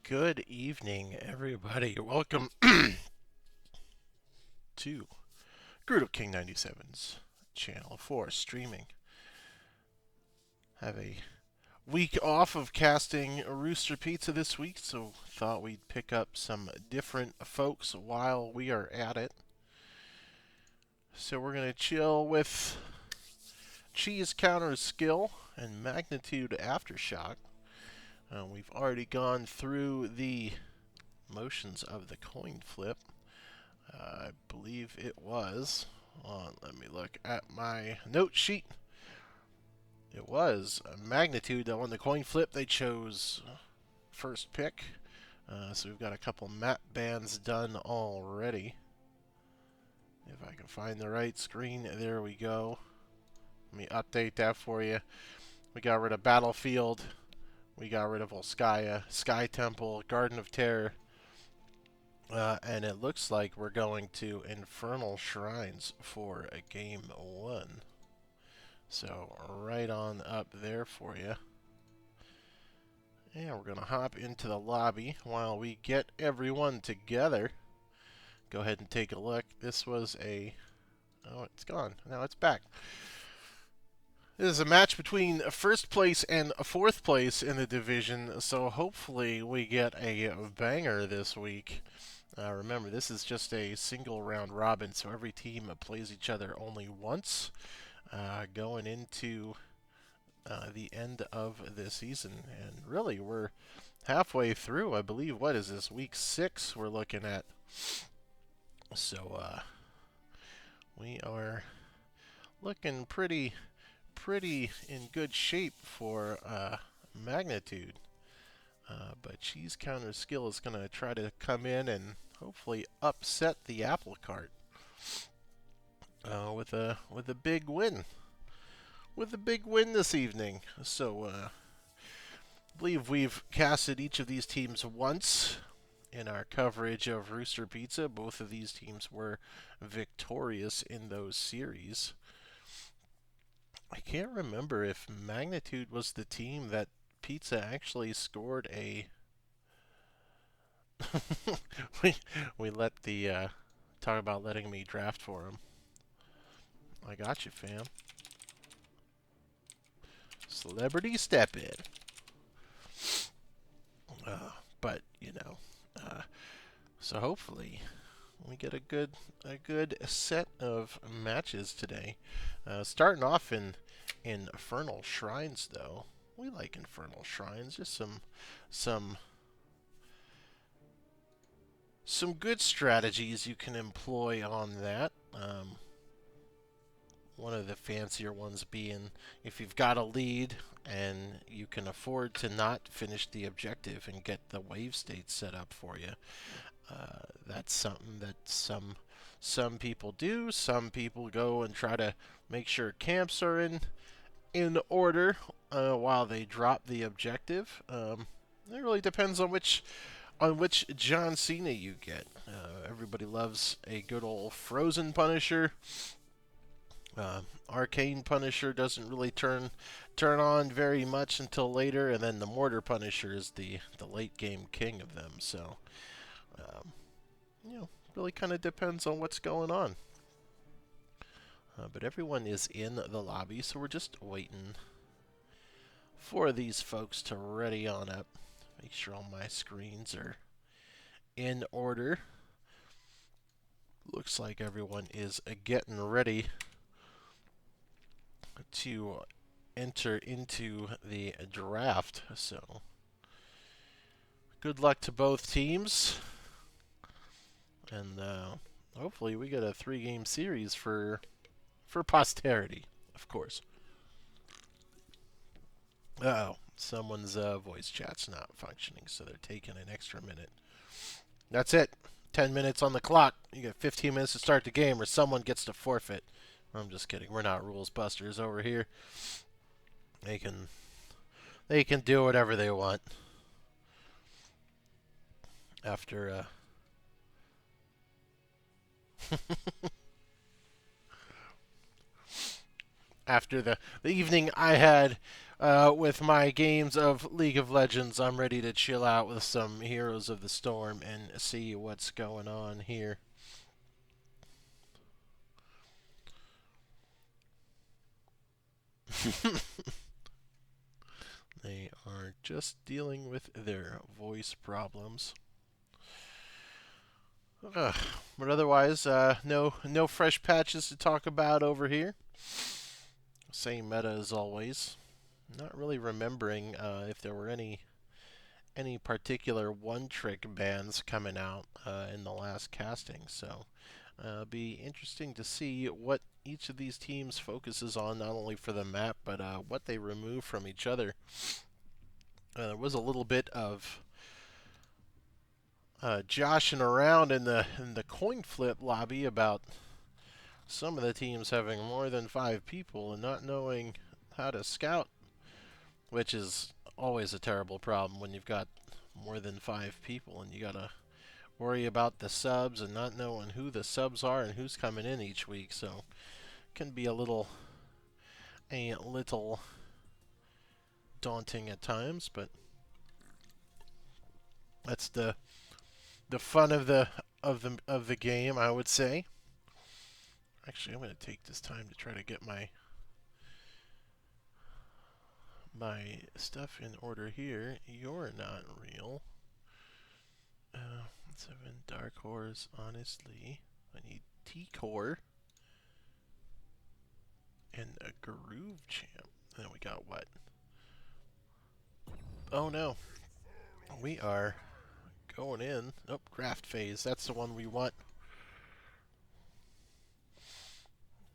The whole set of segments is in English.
Good evening, everybody. Welcome to Grudo King 97's channel for streaming. Have a week off of casting Rooster Pizza this week, so thought we'd pick up some different folks while we are at it. So we're going to chill with Cheese Counter Skill and Magnitude Aftershock. We've already gone through the motions of the coin flip. I believe it was. Let me look at my note sheet. It was a Magnitude that won the coin flip. They chose first pick. So we've got a couple map bands done already. If I can find the right screen, there we go. Let me update that for you. We got rid of Battlefield. We got rid of Volskaya, Sky Temple, Garden of Terror. And it looks like we're going to Infernal Shrines for a game 1. So right on up there for you. And we're going to hop into the lobby while we get everyone together. Go ahead and take a look. This was a... Oh, it's gone. Now it's back. This is a match between first place and fourth place in the division, so hopefully we get a banger this week. Remember, this is just a single round robin, so every team plays each other only once going into the end of the season. And really, we're halfway through, I believe. What is this, week 6 we're looking at? So we are looking pretty in good shape for Magnitude. But Cheese Counter Skill is going to try to come in and hopefully upset the apple cart with a big win. With a big win this evening. So I believe we've casted each of these teams once in our coverage of Rooster Pizza. Both of these teams were victorious in those series. I can't remember if Magnitude was the team that Pizza actually scored a... we let the... talk about letting me draft for him. I got you, fam. Celebrity step in. But, you know... so hopefully we get a good set of matches today. Starting off in Infernal Shrines, though. We like Infernal Shrines. Just some good strategies you can employ on that. One of the fancier ones being if you've got a lead and you can afford to not finish the objective and get the wave state set up for you. That's something that some people do. Some people go and try to make sure camps are in order while they drop the objective. It really depends on which John Cena you get. Everybody loves a good old Frozen Punisher. Arcane Punisher doesn't really turn on very much until later, and then the Mortar Punisher is the late game king of them. So, really kind of depends on what's going on. But everyone is in the lobby, so we're just waiting for these folks to ready on up. Make sure all my screens are in order. Looks like everyone is getting ready to enter into the draft. So, good luck to both teams. And hopefully we get a 3-game series for posterity, of course. Uh-oh, someone's voice chat's not functioning, so they're taking an extra minute. That's it. 10 minutes on the clock. You get 15 minutes to start the game, or someone gets to forfeit. I'm just kidding. We're not rules busters over here. They can do whatever they want. After after the evening I had With my games of League of Legends, I'm ready to chill out with some Heroes of the Storm and see what's going on here. They are just dealing with their voice problems. Ugh. But otherwise, no fresh patches to talk about over here. Same meta as always. Not really remembering if there were any particular one-trick bans coming out in the last casting. So be interesting to see what each of these teams focuses on, not only for the map, but what they remove from each other. There was a little bit of joshing around in the coin flip lobby about some of the teams having more than 5 people and not knowing how to scout, which is always a terrible problem when you've got more than 5 people and you gotta worry about the subs and not knowing who the subs are and who's coming in each week. So it can be a little daunting at times, but that's the fun of the game, I would say. Actually, I'm going to take this time to try to get my stuff in order here. You're not real. 7 Dark Horse, honestly. I need T-Core and a Groove Champ. Then we got what? Oh no. We are going in. Oh, Craft Phase. That's the one we want.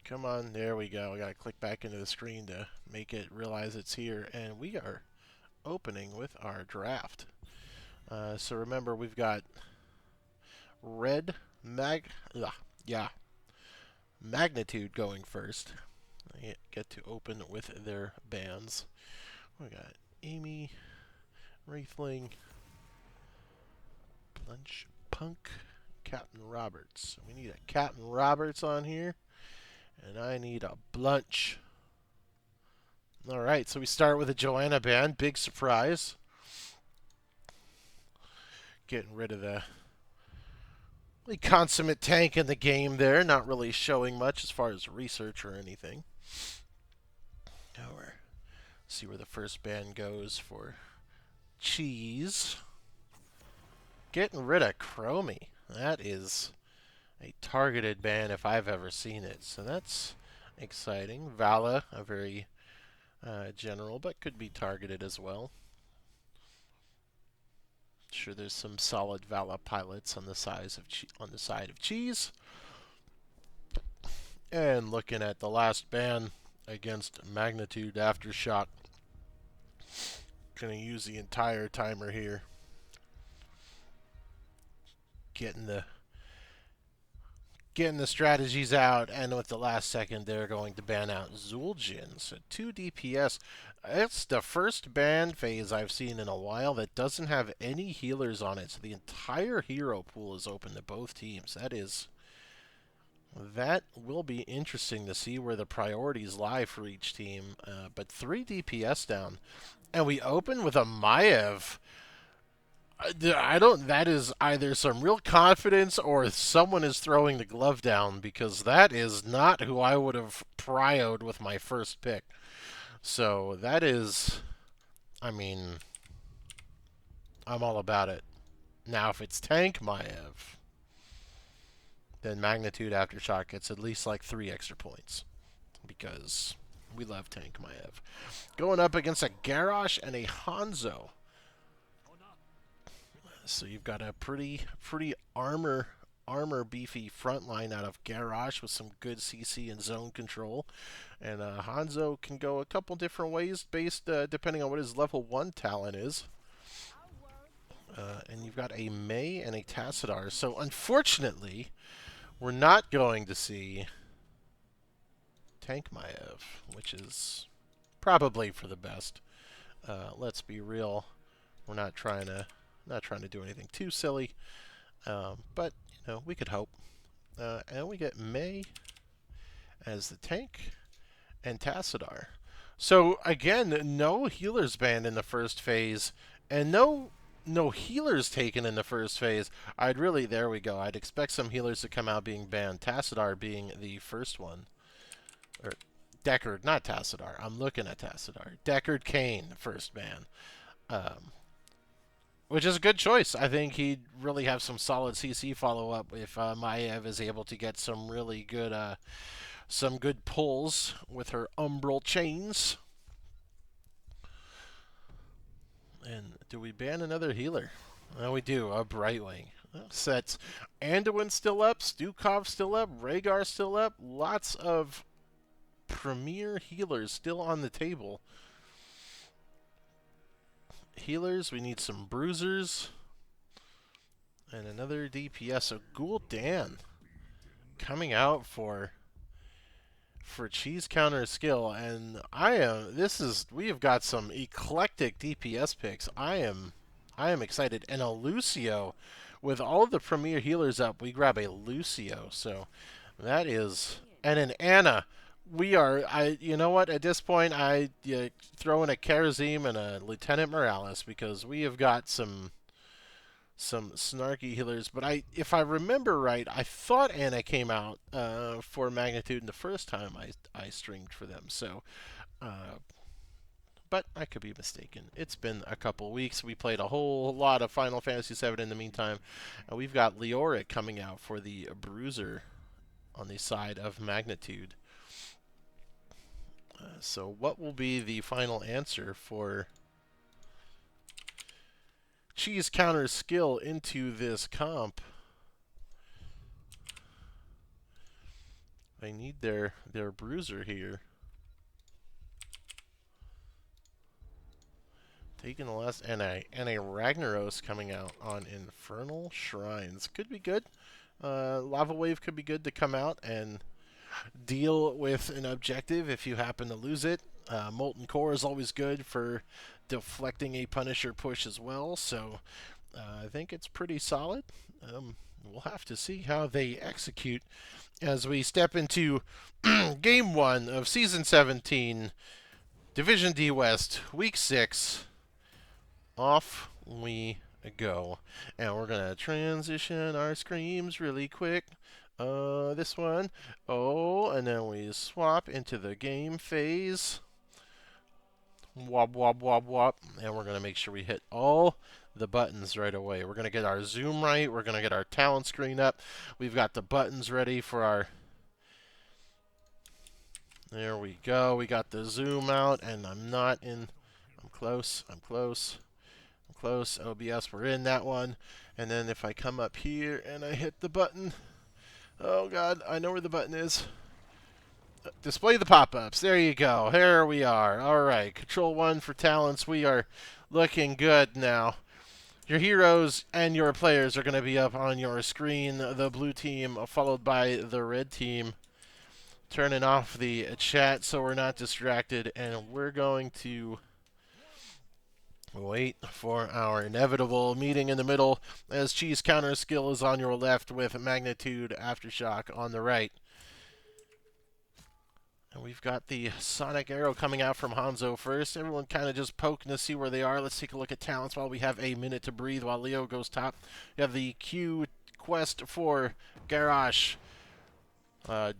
Come on, there we go. We gotta click back into the screen to make it realize it's here. And we are opening with our draft. So remember, we've got Red Magnitude going first. I get to open with their bands. We got Amy, Wraithling, Lunch Punk, Captain Roberts. We need a Captain Roberts on here, and I need a Blunch. All right, so we start with a Joanna band. Big surprise. Getting rid of the consummate tank in the game there. Not really showing much as far as research or anything. Now we're see where the first band goes for Cheese. Getting rid of Chromie. That is a targeted ban if I've ever seen it. So that's exciting. Vala, a very general, but could be targeted as well. Sure, there's some solid Vala pilots on the side of Cheese. And looking at the last ban against Magnitude Aftershock. Gonna use the entire timer here. Getting the strategies out, and with the last second, they're going to ban out Zul'jin. So 2 DPS. It's the first ban phase I've seen in a while that doesn't have any healers on it. So the entire hero pool is open to both teams. That will be interesting to see where the priorities lie for each team. But 3 DPS down. And we open with a Maiev. I don't. That is either some real confidence or someone is throwing the glove down, because that is not who I would have prioed with my first pick. So that is, I mean, I'm all about it. Now, if it's Tank Maiev, then Magnitude Aftershock gets at least like 3 extra points, because we love Tank Maiev. Going up against a Garrosh and a Hanzo. So you've got a pretty armor beefy front line out of Garrosh with some good CC and zone control. And Hanzo can go a couple different ways based depending on what his level 1 talent is. And you've got a Mei and a Tassadar. So unfortunately, we're not going to see Tank Maiev, which is probably for the best. Let's be real. We're not trying to do anything too silly, but you know, we could hope. And we get Mei as the tank and Tassadar. So again, no healers banned in the first phase, and no healers taken in the first phase. There we go. I'd expect some healers to come out being banned. Tassadar being the first one, or Deckard, not Tassadar. I'm looking at Tassadar. Deckard Cain, first ban, um, which is a good choice. I think he'd really have some solid CC follow up if Maev is able to get some good pulls with her umbral chains. And do we ban another healer? Oh, we do. A Brightwing. Sets Anduin still up, Stukov still up, Rhaegar still up. Lots of premier healers still on the table. Healers, we need some bruisers. And another DPS. So Gul'dan coming out for cheese counter skill, and we have got some eclectic DPS picks. I am excited. And a Lucio, with all of the premier healers up, we grab a Lucio. So that is, and an Anna. You know what? At this point, I throw in a Karazim and a Lieutenant Morales because we have got some snarky healers. But if I remember right, I thought Anna came out for Magnitude the first time I streamed for them. So, but I could be mistaken. It's been a couple weeks. We played a whole lot of Final Fantasy VII in the meantime. And we've got Leoric coming out for the Bruiser on the side of Magnitude. So what will be the final answer for cheese counter skill into this comp? They need their bruiser here. Taking the last and a Ragnaros coming out on Infernal Shrines. Could be good. Lava Wave could be good to come out and deal with an objective if you happen to lose it. Molten Core is always good for deflecting a Punisher push as well, so I think it's pretty solid. We'll have to see how they execute as we step into Game 1 of Season 17, Division D West, Week 6. Off we go. And we're going to transition our screams really quick. This one. Oh, and then we swap into the game phase. Wop, wop, wop, wop. And we're going to make sure we hit all the buttons right away. We're going to get our zoom right. We're going to get our talent screen up. We've got the buttons ready for our... There we go. We got the zoom out, and I'm not in... I'm close. I'm close. I'm close. OBS, we're in that one. And then if I come up here and I hit the button... Oh, God, I know where the button is. Display the pop-ups. There you go. Here we are. All right. Control 1 for talents. We are looking good now. Your heroes and your players are going to be up on your screen. The blue team followed by the red team. Turning off the chat so we're not distracted. And we're going to wait for our inevitable meeting in the middle as cheese counter skill is on your left with Magnitude Aftershock on the right. And we've got the Sonic Arrow coming out from Hanzo first. Everyone kind of just poking to see where they are. Let's take a look at talents while we have a minute to breathe while Leo goes top. We have the Q quest for Garrosh.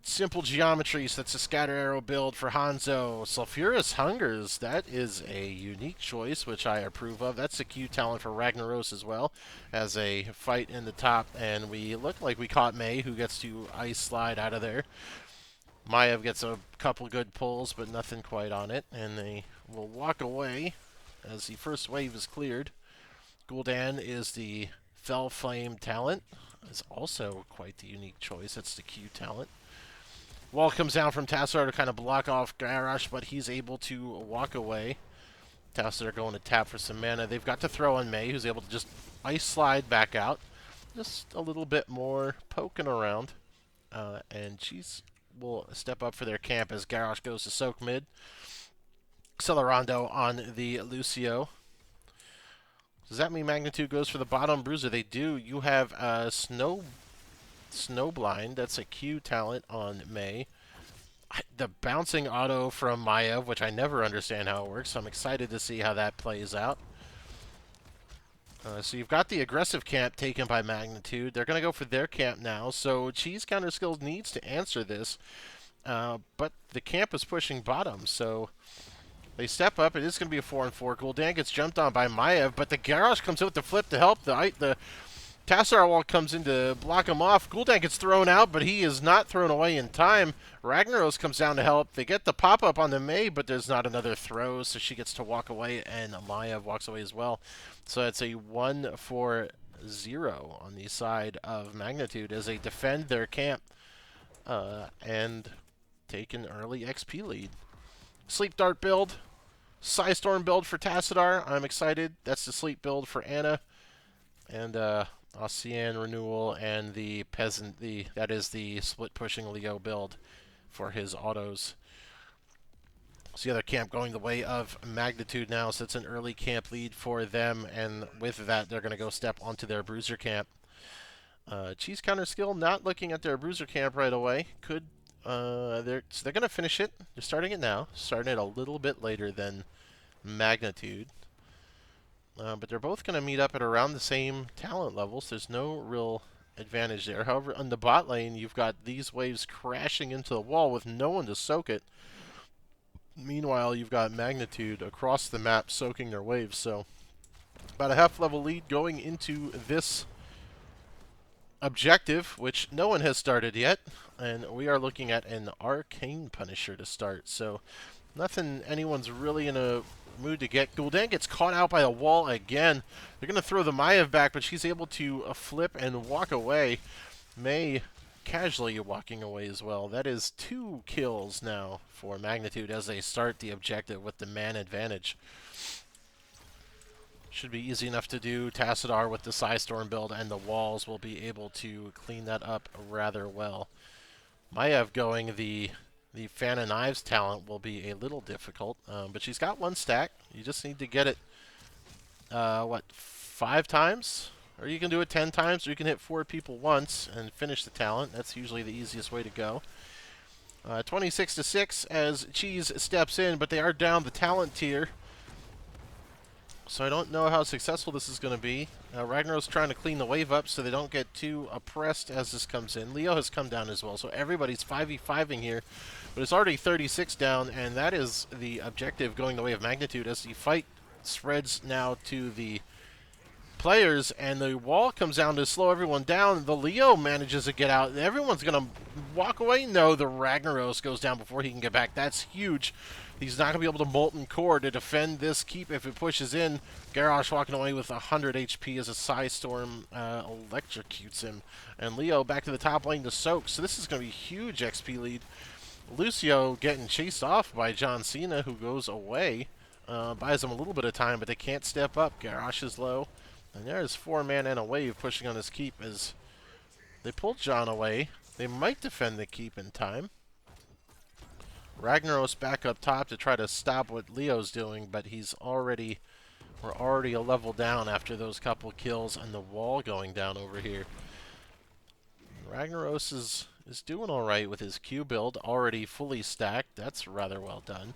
Simple geometry, so that's a scatter arrow build for Hanzo. Sulfurous Hungers, that is a unique choice, which I approve of. That's a Q talent for Ragnaros as well, as a fight in the top. And we look like we caught May, who gets to ice slide out of there. Maev gets a couple good pulls, but nothing quite on it. And they will walk away as the first wave is cleared. Gul'dan is the Fell Flame talent. Is also quite the unique choice. That's the Q talent. Wall comes down from Tassadar to kind of block off Garrosh, but he's able to walk away. Tassadar going to tap for some mana. They've got to throw on May, who's able to just ice slide back out. Just a little bit more poking around. And she's will step up for their camp as Garrosh goes to soak mid. Celerando on the Lucio. Does that mean Magnitude goes for the bottom bruiser? They do. You have Snowblind. That's a Q talent on May. The bouncing auto from Maiev, which I never understand how it works, so I'm excited to see how that plays out. So you've got the aggressive camp taken by Magnitude. They're going to go for their camp now, so Cheese Counter Skills needs to answer this. But the camp is pushing bottom, so they step up. It is going to be a 4-4. Gul'dan gets jumped on by Maiev, but the Garrosh comes out with the flip to help. The Tassar wall comes in to block him off. Gul'dan gets thrown out, but he is not thrown away in time. Ragnaros comes down to help. They get the pop-up on the Mei, but there's not another throw, so she gets to walk away, and Maiev walks away as well. So it's a 1-4-0 on the side of Magnitude as they defend their camp and take an early XP lead. Sleep Dart build. Psystorm build for Tassadar. I'm excited. That's the sleep build for Anna. And Ocean Renewal and the Peasant. That is the split pushing Leo build for his autos. So the other camp going the way of Magnitude now, so it's an early camp lead for them, and with that they're going to go step onto their bruiser camp. Cheese Counter Skill not looking at their bruiser camp right away. They're going to finish it. They're starting it now, starting it a little bit later than Magnitude. But they're both going to meet up at around the same talent levels. There's no real advantage there. However, on the bot lane, you've got these waves crashing into the wall with no one to soak it. Meanwhile, you've got Magnitude across the map soaking their waves. So about a half-level lead going into this objective, which no one has started yet. And we are looking at an Arcane Punisher to start. So nothing anyone's really in a mood to get. Gul'dan gets caught out by a wall again. They're going to throw the Maiev back, but she's able to flip and walk away. Mei casually walking away as well. That is 2 kills now for Magnitude as they start the objective with the man advantage. Should be easy enough to do. Tassadar with the Psystorm build and the walls will be able to clean that up rather well. Maiev going the Fan of Knives talent will be a little difficult, but she's got 1 stack. You just need to get it, 5 times? Or you can do it 10 times, or you can hit 4 people once and finish the talent. That's usually the easiest way to go. 26-6 as Cheese steps in, but they are down the talent tier. So I don't know how successful this is going to be. Ragnar's trying to clean the wave up so they don't get too oppressed as this comes in. Leo has come down as well, so everybody's 5v5ing here. But it's already 36 down, and that is the objective going the way of Magnitude as the fight spreads now to the players, and the wall comes down to slow everyone down. The Leo manages to get out. Everyone's going to walk away. No, the Ragnaros goes down before he can get back. That's huge. He's not going to be able to Molten Core to defend this keep if it pushes in. Garrosh walking away with 100 HP as a Psystorm electrocutes him. And Leo back to the top lane to soak. So this is going to be a huge XP lead. Lucio getting chased off by John Cena, who goes away. Buys him a little bit of time, but they can't step up. Garrosh is low. And there's 4-man and a wave pushing on his keep as they pull John away. They might defend the keep in time. Ragnaros back up top to try to stop what Leo's doing, but we're already a level down after those couple kills and the wall going down over here. Ragnaros is doing all right with his Q build, already fully stacked. That's rather well done.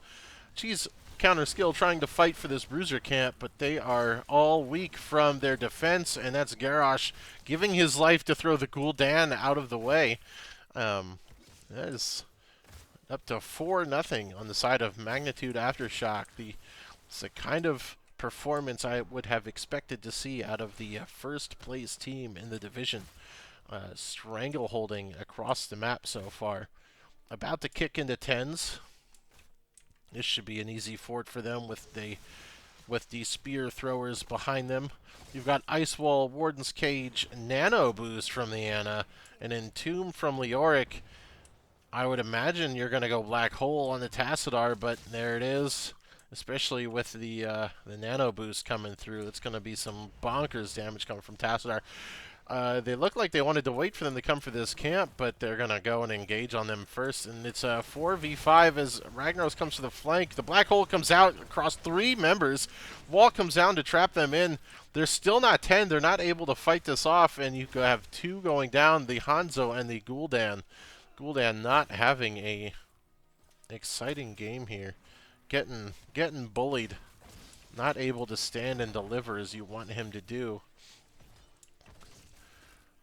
Cheese Counter Skill trying to fight for this bruiser camp, but they are all weak from their defense, and that's Garrosh giving his life to throw the Gul'dan out of the way. That is up to 4-0 on the side of Magnitude Aftershock. It's the kind of performance I would have expected to see out of the first place team in the division. Strangleholding across the map so far. About to kick into 10s. This should be an easy fort for them with the spear throwers behind them. You've got Ice Wall, Warden's Cage, Nano Boost from the Anna, and Entomb from Leoric. I would imagine you're going to go Black Hole on the Tassadar, but there it is. Especially with the Nano Boost coming through. It's going to be some bonkers damage coming from Tassadar. They look like they wanted to wait for them to come for this camp, but they're going to go and engage on them first. And it's a 4v5 as Ragnaros comes to the flank. The Black Hole comes out across 3 members. Wall comes down to trap them in. They're still not 10. They're not able to fight this off, and you have 2 going down, the Hanzo and the Gul'dan. Gul'dan not having a exciting game here. Getting bullied, not able to stand and deliver as you want him to do.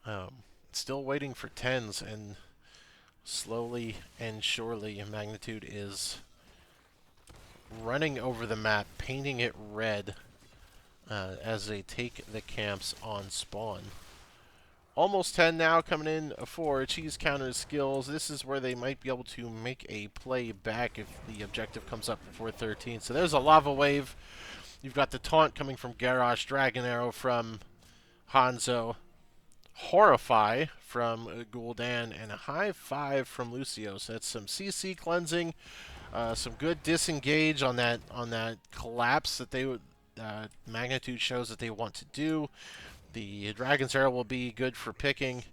Um, Still waiting for tens, and slowly and surely Magnitude is running over the map, painting it red as they take the camps on spawn. Almost 10 now, coming in for cheese counter skills. This is where they might be able to make a play back if the objective comes up before 13. So there's a lava wave. You've got the taunt coming from Garrosh, Dragon Arrow from Hanzo, Horrify from Gul'dan, and a high five from Lucio. So that's some CC cleansing, some good disengage on that collapse that they would Magnitude shows that they want to do. The Dragon's Arrow will be good for picking,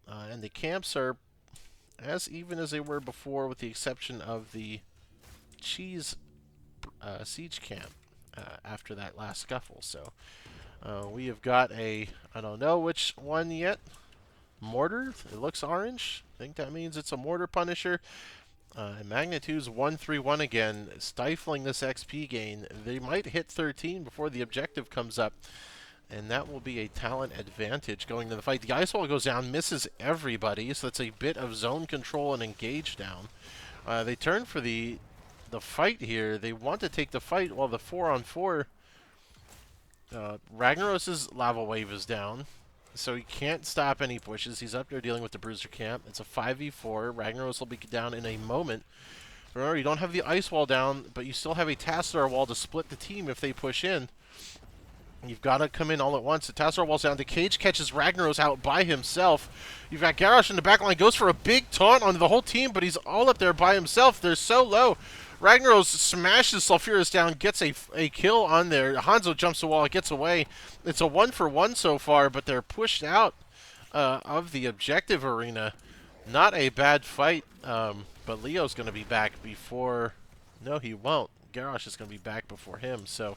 and the camps are as even as they were before, with the exception of the cheese siege camp after that last scuffle. So we have got a, I don't know which one yet, mortar. It looks orange. I think that means it's a mortar punisher. And Magnitude's 1-3-1 again, stifling this XP gain. They might hit 13 before the objective comes up, and that will be a talent advantage going to the fight. The ice wall goes down, misses everybody, so that's a bit of zone control and engage down. They turn for the fight here. They want to take the fight while the 4-on-4 Ragnaros' lava wave is down, so he can't stop any pushes. He's up there dealing with the bruiser camp. It's a 5v4. Ragnaros will be down in a moment. Remember, you don't have the ice wall down, but you still have a Tassadar wall to split the team if they push in. You've got to come in all at once. The Tassadar wall's down. The Cage catches Ragnaros out by himself. You've got Garrosh in the back line. Goes for a big taunt onto the whole team, but he's all up there by himself. They're so low. Ragnaros smashes Sulfuras down, gets a kill on there. Hanzo jumps the wall, gets away. It's a 1-for-1 so far, but they're pushed out of the objective arena. Not a bad fight, but Leo's going to be back before... No, he won't. Garrosh is going to be back before him, so...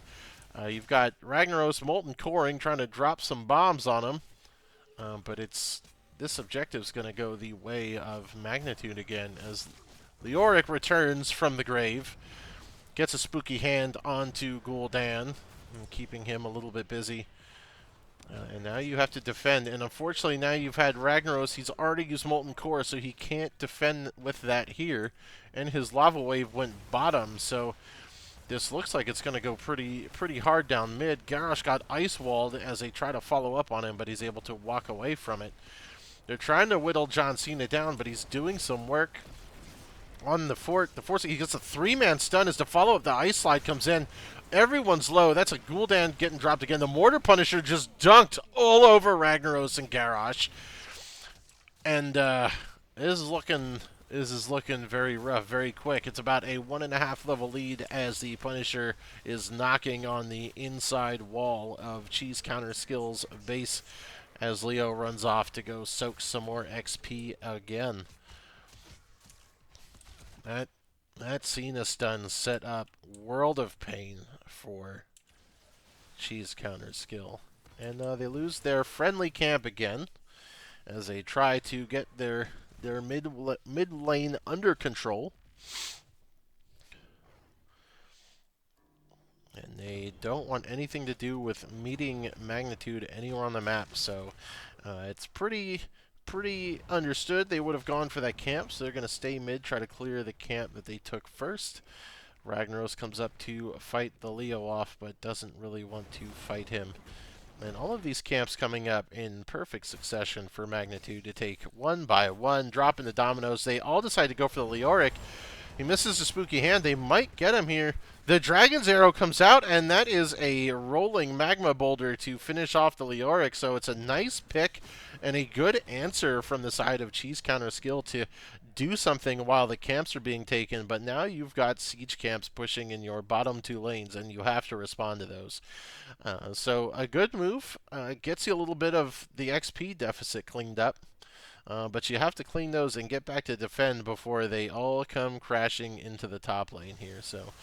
you've got Ragnaros Molten Coring trying to drop some bombs on him, but this objective's going to go the way of Magnitude again as Leoric returns from the grave, gets a spooky hand onto Gul'dan, keeping him a little bit busy. And now you have to defend, and unfortunately now you've had Ragnaros. He's already used Molten Core, so he can't defend with that here, and his lava wave went bottom, so... This looks like it's going to go pretty hard down mid. Garrosh got ice walled as they try to follow up on him, but he's able to walk away from it. They're trying to whittle John Cena down, but he's doing some work on the fort. He gets a 3-man stun as the follow-up. The ice slide comes in. Everyone's low. That's a Gul'dan getting dropped again. The Mortar Punisher just dunked all over Ragnaros and Garrosh. And this is looking very rough, very quick. It's about a 1.5 level lead as the Punisher is knocking on the inside wall of Cheese Counter Skills base as Leo runs off to go soak some more XP again. That Cena stun set up World of Pain for Cheese Counter Skill. And they lose their friendly camp again as they try to get their mid lane under control. And they don't want anything to do with meeting Magnitude anywhere on the map, so it's pretty understood. They would have gone for that camp, so they're going to stay mid, try to clear the camp that they took first. Ragnaros comes up to fight the Leo off, but doesn't really want to fight him. And all of these camps coming up in perfect succession for Magnitude to take one by one, dropping the dominoes. They all decide to go for the Leoric. He misses the spooky hand. They might get him here. The Dragon's Arrow comes out, and that is a rolling magma boulder to finish off the Leoric. So it's a nice pick and a good answer from the side of Cheese Counter Skill to do something while the camps are being taken. But now you've got siege camps pushing in your bottom 2 lanes, and you have to respond to those. So a good move. Gets you a little bit of the XP deficit cleaned up. But you have to clean those and get back to defend before they all come crashing into the top lane here. So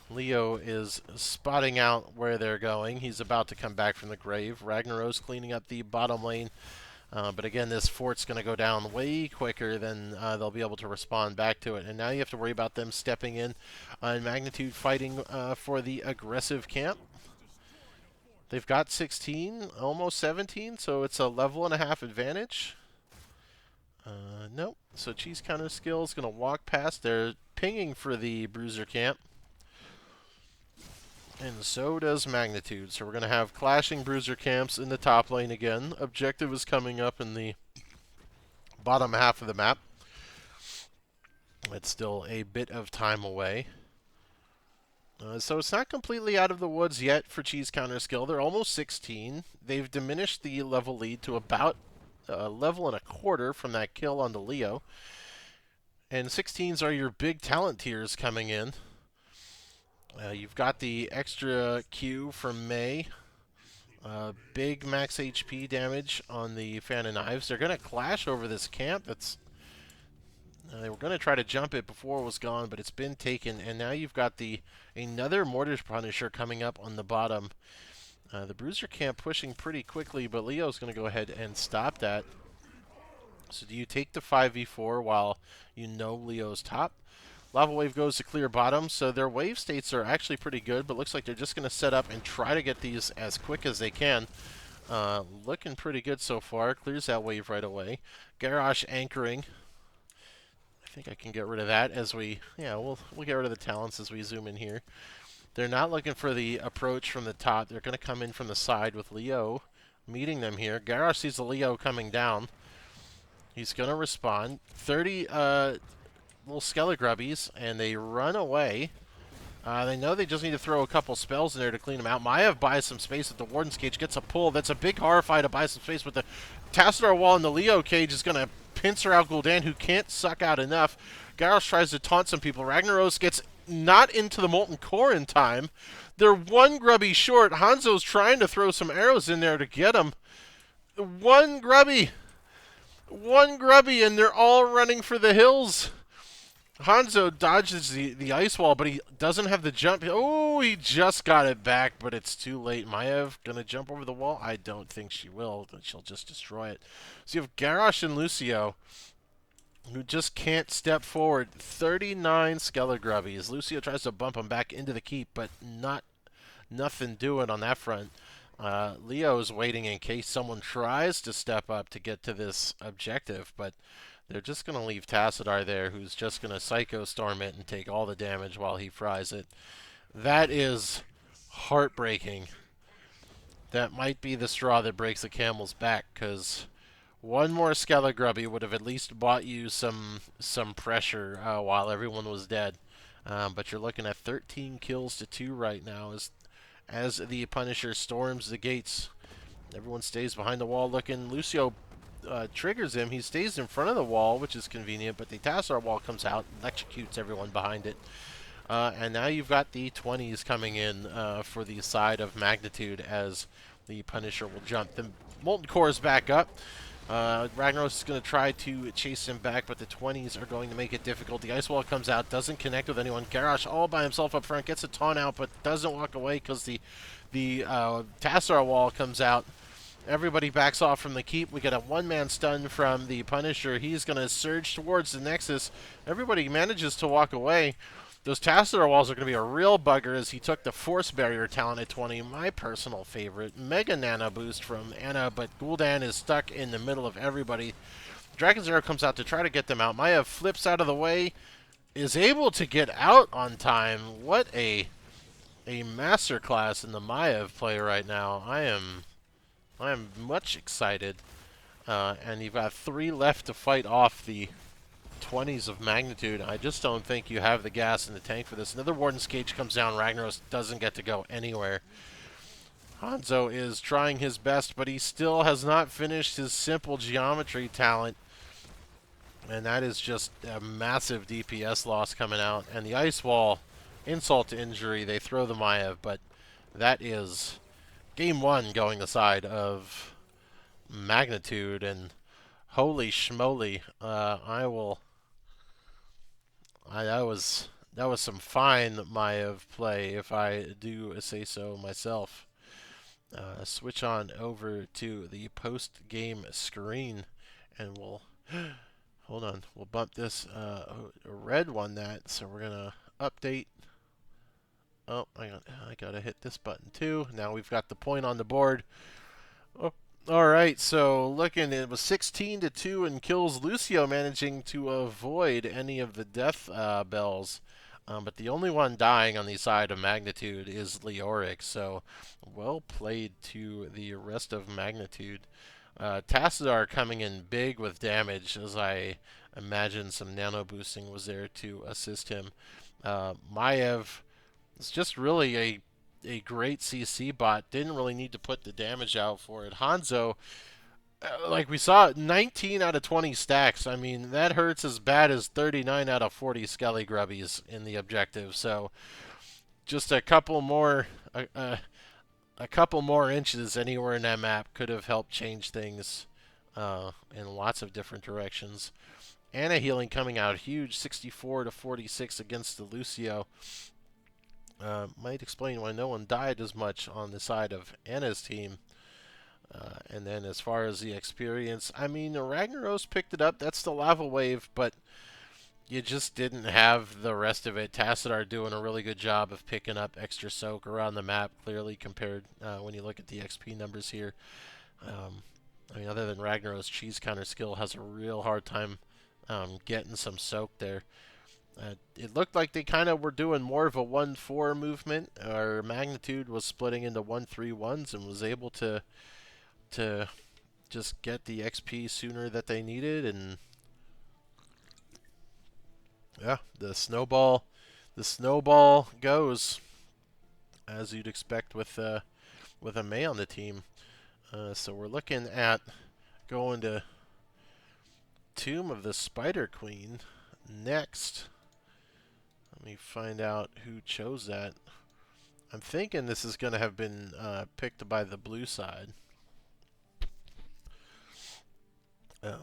Leo is spotting out where they're going. He's about to come back from the grave. Ragnaros cleaning up the bottom lane. But again, this fort's going to go down way quicker than they'll be able to respond back to it. And now you have to worry about them stepping in Magnitude fighting for the aggressive camp. They've got 16, almost 17, so it's a level and a half advantage. Nope. So Cheese Counter Skill is going to walk past. They're pinging for the Bruiser camp. And so does Magnitude. So we're going to have clashing Bruiser camps in the top lane again. Objective is coming up in the bottom half of the map. It's still a bit of time away. So it's not completely out of the woods yet for Cheese Counter Skill. They're almost 16. They've diminished the level lead to about a level and a quarter from that kill on the Leo. And 16s are your big talent tiers coming in. You've got the extra Q from May. Big max HP damage on the Fan of Knives. They're going to clash over this camp. They were going to try to jump it before it was gone, but it's been taken. And now you've got another Mortar Punisher coming up on the bottom. The Bruiser camp pushing pretty quickly, but Leo's going to go ahead and stop that. So do you take the 5v4 while you know Leo's top? Lava Wave goes to clear bottom, so their wave states are actually pretty good, but looks like they're just going to set up and try to get these as quick as they can. Looking pretty good so far. Clears that wave right away. Garrosh anchoring. I think I can get rid of that as we'll get rid of the talents as we zoom in here. They're not looking for the approach from the top. They're going to come in from the side with Leo meeting them here. Garrosh sees the Leo coming down. He's going to respond. 30 little Skelegrubbies, and they run away. They know they just need to throw a couple spells in there to clean them out. Maiev buys some space at the Warden's Cage, gets a pull. That's a big Horrify to buy some space, but the Tassadar Wall in the Leo Cage is going to pincer out Gul'dan, who can't suck out enough. Garrosh tries to taunt some people. Ragnaros gets not into the Molten Core in time. They're one Grubby short. Hanzo's trying to throw some arrows in there to get him. One Grubby, and they're all running for the hills. Hanzo dodges the ice wall, but he doesn't have the jump. Oh, he just got it back, but it's too late. Maiev going to jump over the wall? I don't think she will. She'll just destroy it. So you have Garrosh and Lucio, who just can't step forward. 39 Skelegrubbies. Lucio tries to bump him back into the keep, but nothing doing on that front. Leo's waiting in case someone tries to step up to get to this objective, but they're just going to leave Tassadar there, who's just going to Psycho Storm it and take all the damage while he fries it. That is heartbreaking. That might be the straw that breaks the camel's back, because one more Skelegrubby would have at least bought you some pressure while everyone was dead. But you're looking at 13 kills to 2 right now as the Punisher storms the gates. Everyone stays behind the wall looking. Lucio triggers him. He stays in front of the wall, which is convenient, but the Tassadar wall comes out and electrocutes everyone behind it. And now you've got the 20s coming in for the side of Magnitude as the Punisher will jump. The Molten Core is back up. Ragnaros is going to try to chase him back, but the 20s are going to make it difficult. The Ice Wall comes out, doesn't connect with anyone. Garrosh all by himself up front, gets a taunt out, but doesn't walk away because the Tassadar Wall comes out. Everybody backs off from the keep. We get a one-man stun from the Punisher. He's going to surge towards the Nexus. Everybody manages to walk away. Those Tassadar Walls are going to be a real bugger as he took the Force Barrier talent at 20. My personal favorite. Mega Nano boost from Anna, but Gul'dan is stuck in the middle of everybody. Dragon's Arrow comes out to try to get them out. Maiev flips out of the way, is able to get out on time. What a masterclass in the Maiev play right now. I am much excited. And you've got 3 left to fight off the 20s of Magnitude. I just don't think you have the gas in the tank for this. Another Warden's Cage comes down. Ragnaros doesn't get to go anywhere. Hanzo is trying his best, but he still has not finished his simple geometry talent. And that is just a massive DPS loss coming out. And the Ice Wall, insult to injury, they throw the Maiev, but that is game 1 going the side of Magnitude. And holy schmoly, that was some fine Maiev play, if I do say so myself. switch on over to the post-game screen, and we'll hold on. We'll bump this red one that. So we're gonna update. Oh, I gotta hit this button too. Now we've got the point on the board. Oh, all right. So looking, it was 16-2 and kills. Lucio managing to avoid any of the death bells. But the only one dying on the side of Magnitude is Leoric, so well played to the rest of Magnitude. Tassadar coming in big with damage, as I imagine some nano boosting was there to assist him. Maev is just really a great CC bot. Didn't really need to put the damage out for it. Hanzo, like we saw, 19 out of 20 stacks. I mean, that hurts as bad as 39 out of 40 Skelly Grubbies in the objective. So just a couple more, a couple more inches anywhere in that map could have helped change things in lots of different directions. Anna healing coming out huge, 64-46 against the Lucio. Might explain why no one died as much on the side of Anna's team. And then as far as the experience, I mean, Ragnaros picked it up. That's the lava wave, but you just didn't have the rest of it. Tassadar doing a really good job of picking up extra soak around the map, clearly compared when you look at the XP numbers here. I mean, other than Ragnaros, Cheese Counter skill has a real hard time getting some soak there. It looked like they kind of were doing more of a 1-4 movement, or Magnitude was splitting into 1-3-1s and was able to just get the XP sooner that they needed, and yeah, the snowball goes as you'd expect with a May on the team. So we're looking at going to Tomb of the Spider Queen next. Let me find out who chose that. I'm thinking this is going to have been picked by the blue side. Let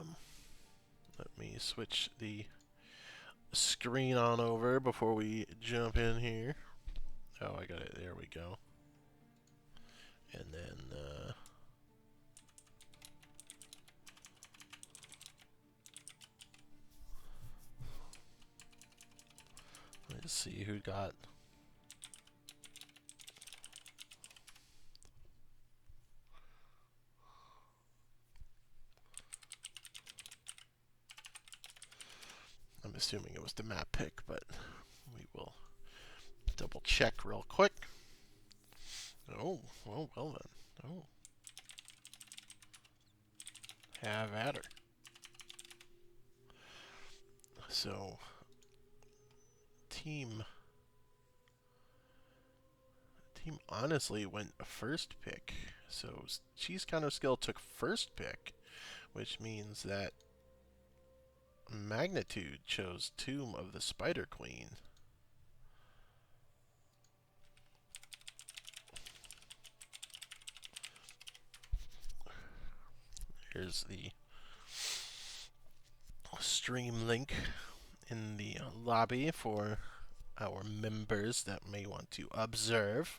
me switch the screen on over before we jump in here. Oh, I got it. There we go. And then let's see who got. I'm assuming it was the map pick, but we will double check real quick. Oh, well then. Oh. Have at her. So, team honestly went first pick. So, Cheese Counter Skill took first pick, which means that Magnitude chose Tomb of the Spider Queen. Here's the stream link in the lobby for our members that may want to observe.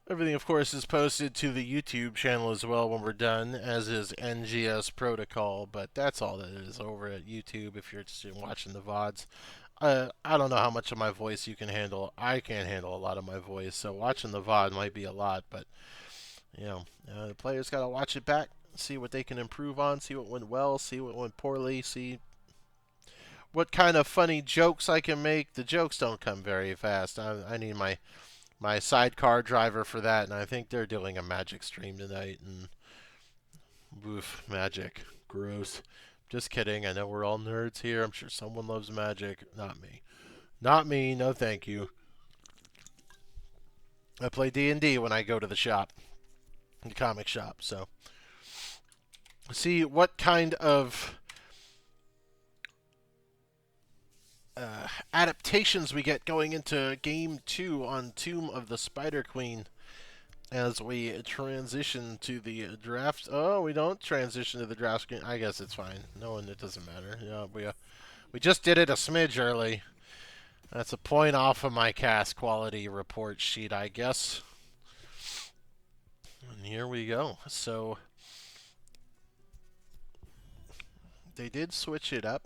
Everything, of course, is posted to the YouTube channel as well when we're done, as is NGS Protocol, but that's all that is over at YouTube if you're interested in watching the VODs. I don't know how much of my voice you can handle. I can't handle a lot of my voice, so watching the VOD might be a lot, but, you know, the players got to watch it back, see what they can improve on, see what went well, see what went poorly, see what kind of funny jokes I can make. The jokes don't come very fast. I need my sidecar driver for that, and I think they're doing a Magic stream tonight, and oof, Magic. Gross. Just kidding. I know we're all nerds here. I'm sure someone loves Magic. Not me. Not me. No thank you. I play D&D when I go to the shop. The comic shop, so. See what kind of adaptations we get going into Game 2 on Tomb of the Spider Queen as we transition to the draft. Oh, we don't transition to the draft screen. I guess it's fine. No one, it doesn't matter. Yeah, we just did it a smidge early. That's a point off of my cast quality report sheet, I guess. Here we go. So they did switch it up.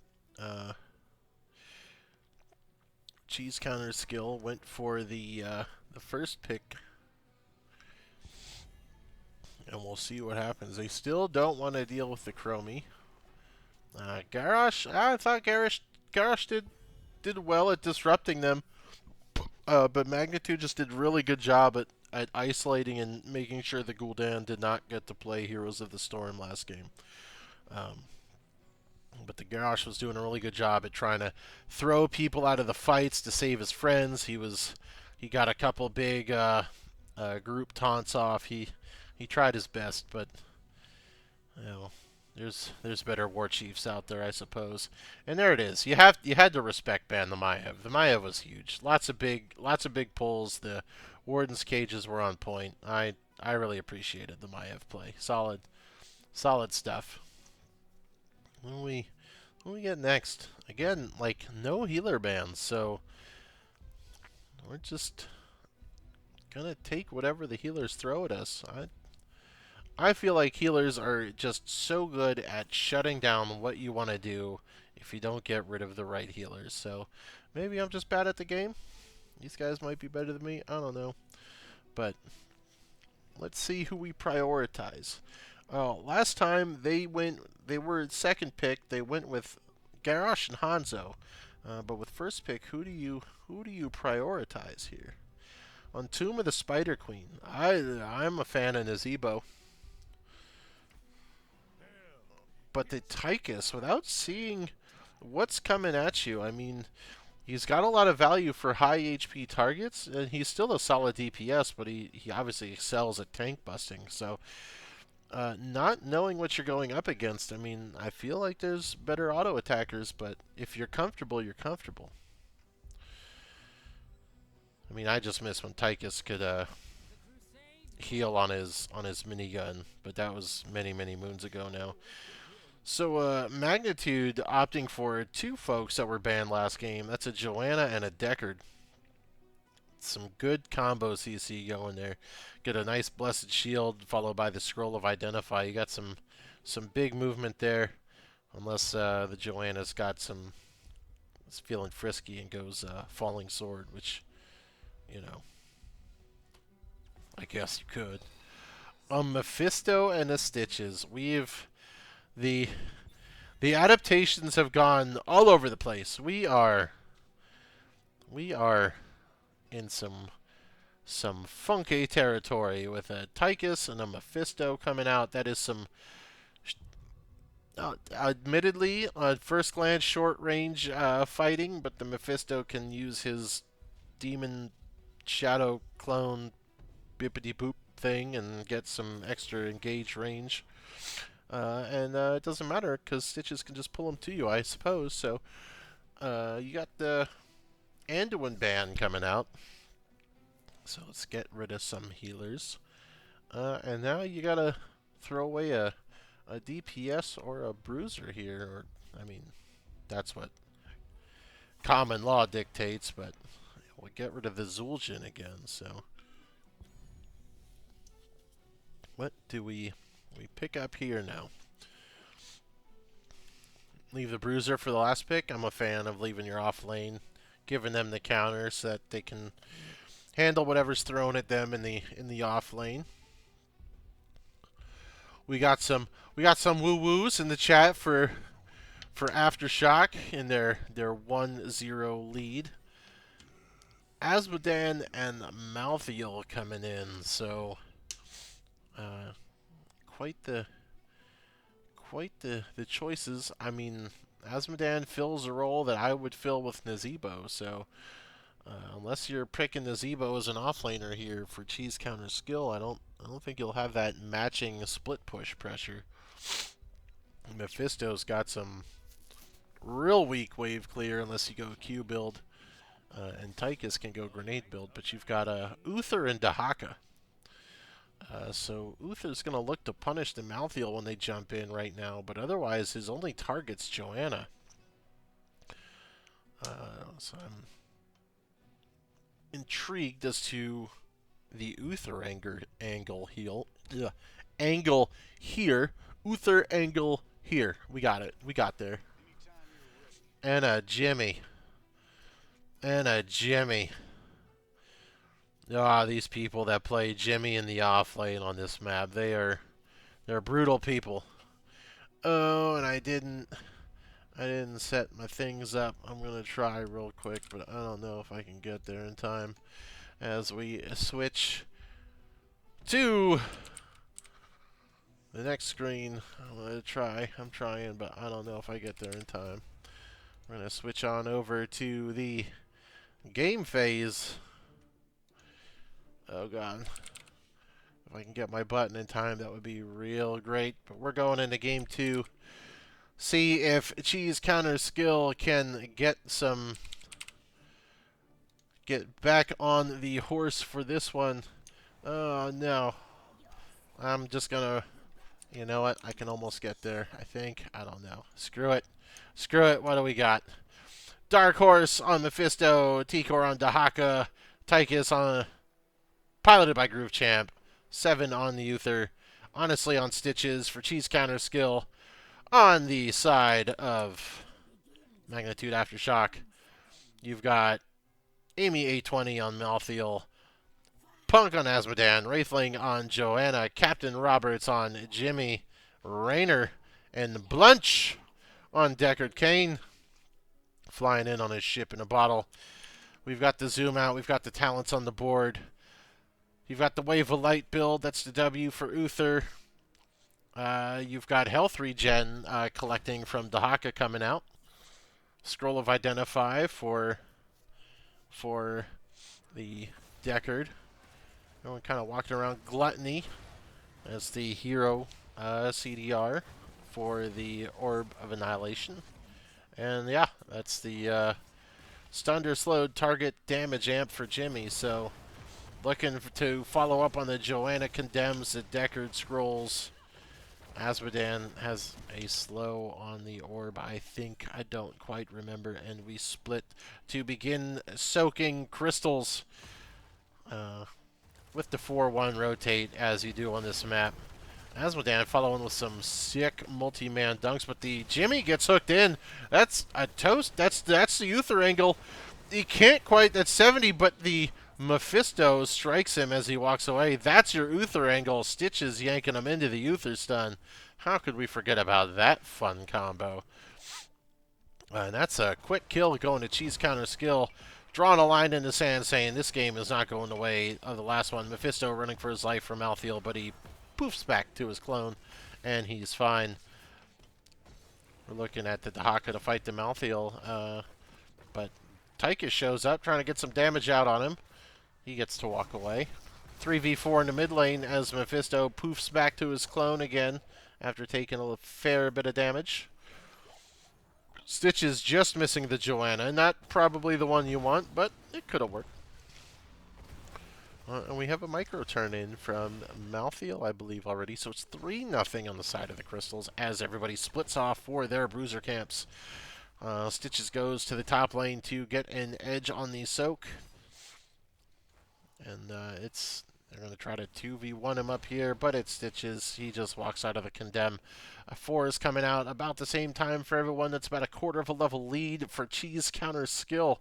Cheese counter skill went for the first pick, and we'll see what happens. They still don't want to deal with the Chromie. Garrosh, I thought Garrosh did well at disrupting them, but Magnitude just did really good job at isolating and making sure the Gul'dan did not get to play Heroes of the Storm last game. But the Garrosh was doing a really good job at trying to throw people out of the fights to save his friends. He got a couple big group taunts off. He tried his best, but you know, there's better war chiefs out there, I suppose. And there it is. You had to respect ban the Maiev. The Maiev was huge. Lots of big pulls. The Warden's cages were on point. I really appreciated the Maiev play. Solid stuff. What do we get next? Again, like no healer bans, so we're just gonna take whatever the healers throw at us. I feel like healers are just so good at shutting down what you want to do if you don't get rid of the right healers. So maybe I'm just bad at the game. These guys might be better than me. I don't know. But let's see who we prioritize. Last time they were second pick. They went with Garrosh and Hanzo. But with first pick, who do you prioritize here? On Tomb of the Spider Queen, I'm a fan of Nazebo. But the Tychus, without seeing what's coming at you, I mean, he's got a lot of value for high HP targets, and he's still a solid DPS, but he obviously excels at tank busting. So, not knowing what you're going up against, I mean, I feel like there's better auto attackers, but if you're comfortable, you're comfortable. I mean, I just miss when Tychus could heal on his minigun, but that was many moons ago now. So, Magnitude opting for two folks that were banned last game. That's a Joanna and a Deckard. Some good combo CC going there. Get a nice Blessed Shield followed by the Scroll of Identify. You got some big movement there. Unless the Joanna's got is feeling frisky and goes Falling Sword, which, you know, I guess you could. A Mephisto and a Stitches. The adaptations have gone all over the place. We are in some funky territory with a Tychus and a Mephisto coming out. That is some admittedly at first glance short range fighting, but the Mephisto can use his demon shadow clone bippity boop thing and get some extra engage range. And it doesn't matter because Stitches can just pull them to you, I suppose. So you got the Anduin ban coming out. So let's get rid of some healers. And now you gotta throw away a DPS or a bruiser here. Or I mean, that's what common law dictates. But we'll get rid of the Zul'jin again. So what do we pick up here now? Leave the bruiser for the last pick. I'm a fan of leaving your off lane, giving them the counter so that they can handle whatever's thrown at them in the off lane. We got some woo woos in the chat for Aftershock in their 1-0 lead. Azmodan and Malthael coming in, so quite the choices. I mean, Azmodan fills a role that I would fill with Nazebo, so unless you're picking Nazebo as an offlaner here for cheese counter skill, I don't think you'll have that matching split push pressure. Mephisto's got some real weak wave clear unless you go Q build, and Tychus can go grenade build, but you've got Uther and Dahaka. So Uther's going to look to punish the Malthael when they jump in right now, but otherwise his only target's Joanna. So I'm intrigued as to the Uther angle heel. Ugh, angle here. Uther angle here. We got it. We got there. And a Jimmy. And a Jimmy. Ah, these people that play Jimmy in the off lane on this map, they're brutal people. Oh, and I didn't set my things up. I'm gonna try real quick, but I don't know if I can get there in time. As we switch to the next screen, I'm gonna try. I'm trying, but I don't know if I get there in time. We're gonna switch on over to the game phase. Oh god. If I can get my button in time, that would be real great. But we're going into game 2. See if Cheese Counter Skill can get back on the horse for this one. Oh no. I'm just gonna, you know what? I can almost get there, I think. I don't know. Screw it. Screw it. What do we got? Dark Horse on Mephisto, T-Core on Dahaka, Tychus on piloted by Groove Champ, 7 on the Uther, honestly on Stitches for Cheese Counter Skill. On the side of Magnitude Aftershock, you've got Amy 820 on Malthiel, Punk on Asmodan, Wraithling on Joanna, Captain Roberts on Jimmy, Rainer, and Blunch on Deckard Cain, flying in on his ship in a bottle. We've got the zoom out, we've got the talents on the board. You've got the Wave of Light build, that's the W for Uther. You've got Health Regen collecting from Dahaka coming out. Scroll of Identify for the Deckard. Everyone kind of walking around. Gluttony as the hero CDR for the Orb of Annihilation. And yeah, that's the stunned or slowed target damage amp for Jimmy. So looking to follow up on the Joanna Condemns, the Deckard Scrolls. Asmodan has a slow on the orb, I think. I don't quite remember. And we split to begin soaking crystals with the 4-1 rotate, as you do on this map. Asmodan following with some sick multi-man dunks, but the Jimmy gets hooked in. That's a toast. That's the Uther angle. He can't quite. That's 70, but the Mephisto strikes him as he walks away. That's your Uther angle. Stitches yanking him into the Uther stun. How could we forget about that fun combo? And that's a quick kill going to Cheese Counter Skill. Drawing a line in the sand saying this game is not going the way of the last one. Mephisto running for his life from Malthiel, but he poofs back to his clone, and he's fine. We're looking at the Dahaka to fight the Malthiel, but Tychus shows up trying to get some damage out on him. He gets to walk away. 3v4 in the mid lane as Mephisto poofs back to his clone again after taking a fair bit of damage. Stitch is just missing the Joanna. Not probably the one you want, but it could have worked. And we have a micro turn in from Malthiel, I believe, already. So it's 3-0 on the side of the Crystals as everybody splits off for their bruiser camps. Stitches goes to the top lane to get an edge on the soak. And they're going to try to 2v1 him up here, but it's Stitches. He just walks out of the Condemn. 4 is coming out about the same time for everyone. That's about a quarter of a level lead for Cheese Counter Skill.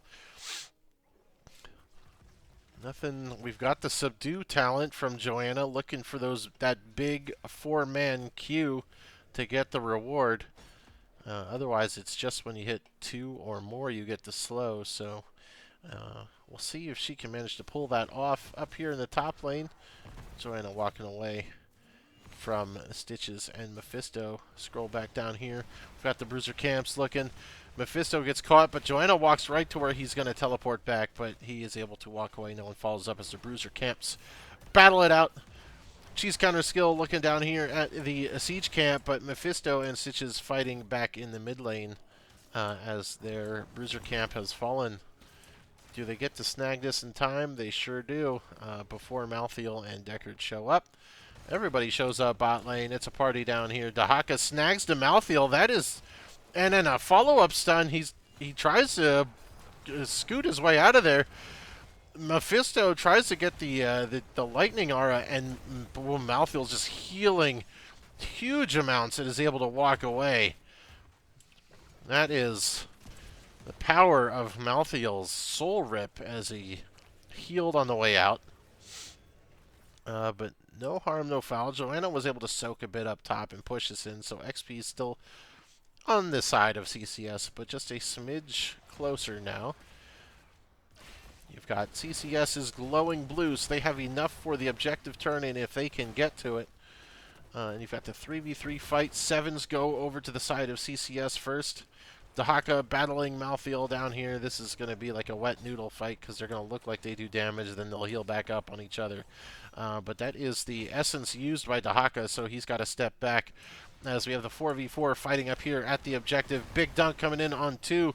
Nothing. We've got the Subdue talent from Joanna, looking for that big 4-man queue to get the reward. Otherwise, it's just when you hit 2 or more you get the slow. So we'll see if she can manage to pull that off up here in the top lane. Joanna walking away from Stitches and Mephisto. Scroll back down here. We've got the bruiser camps looking. Mephisto gets caught, but Joanna walks right to where he's going to teleport back, but he is able to walk away. No one follows up as the bruiser camps battle it out. Cheese Counter Skill looking down here at the siege camp, but Mephisto and Stitches fighting back in the mid lane as their bruiser camp has fallen. Do they get to snag this in time? They sure do. Before Malthiel and Deckard show up. Everybody shows up bot lane. It's a party down here. Dahaka snags the Malthiel. That is... And then a follow-up stun. He tries to scoot his way out of there. Mephisto tries to get the lightning aura, and boom, Malthael's just healing huge amounts and is able to walk away. That is the power of Malthael's soul rip as he healed on the way out. But no harm, no foul. Joanna was able to soak a bit up top and push us in, so XP is still on the side of CCS, but just a smidge closer now. You've got CCS's glowing blue, so they have enough for the objective turn-in if they can get to it. And you've got the 3v3 fight. Sevens go over to the side of CCS first. Dahaka battling Malthael down here. This is going to be like a wet noodle fight because they're going to look like they do damage, then they'll heal back up on each other. But that is the essence used by Dahaka, so he's got to step back. As we have the 4v4 fighting up here at the objective. Big dunk coming in on 2.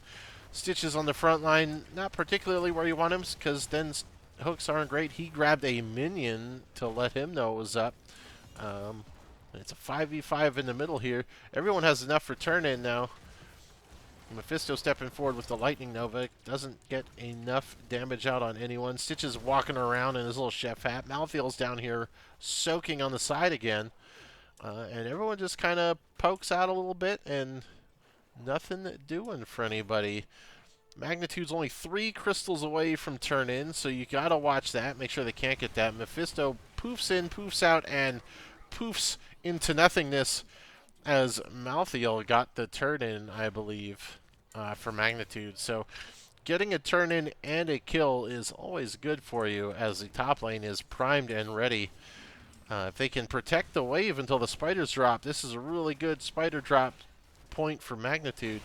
Stitches on the front line. Not particularly where you want him because then hooks aren't great. He grabbed a minion to let him know it was up. It's a 5v5 in the middle here. Everyone has enough for turn-in now. Mephisto stepping forward with the Lightning Nova. Doesn't get enough damage out on anyone. Stitch is walking around in his little chef hat. Malthael's down here soaking on the side again. And everyone just kind of pokes out a little bit and nothing doing for anybody. Magnitude's only 3 crystals away from turn-in, so you got to watch that. Make sure they can't get that. Mephisto poofs in, poofs out, and poofs into nothingness as Malthael got the turn-in, I believe, for Magnitude. So getting a turn-in and a kill is always good for you as the top lane is primed and ready. If they can protect the wave until the spiders drop, this is a really good spider drop point for Magnitude.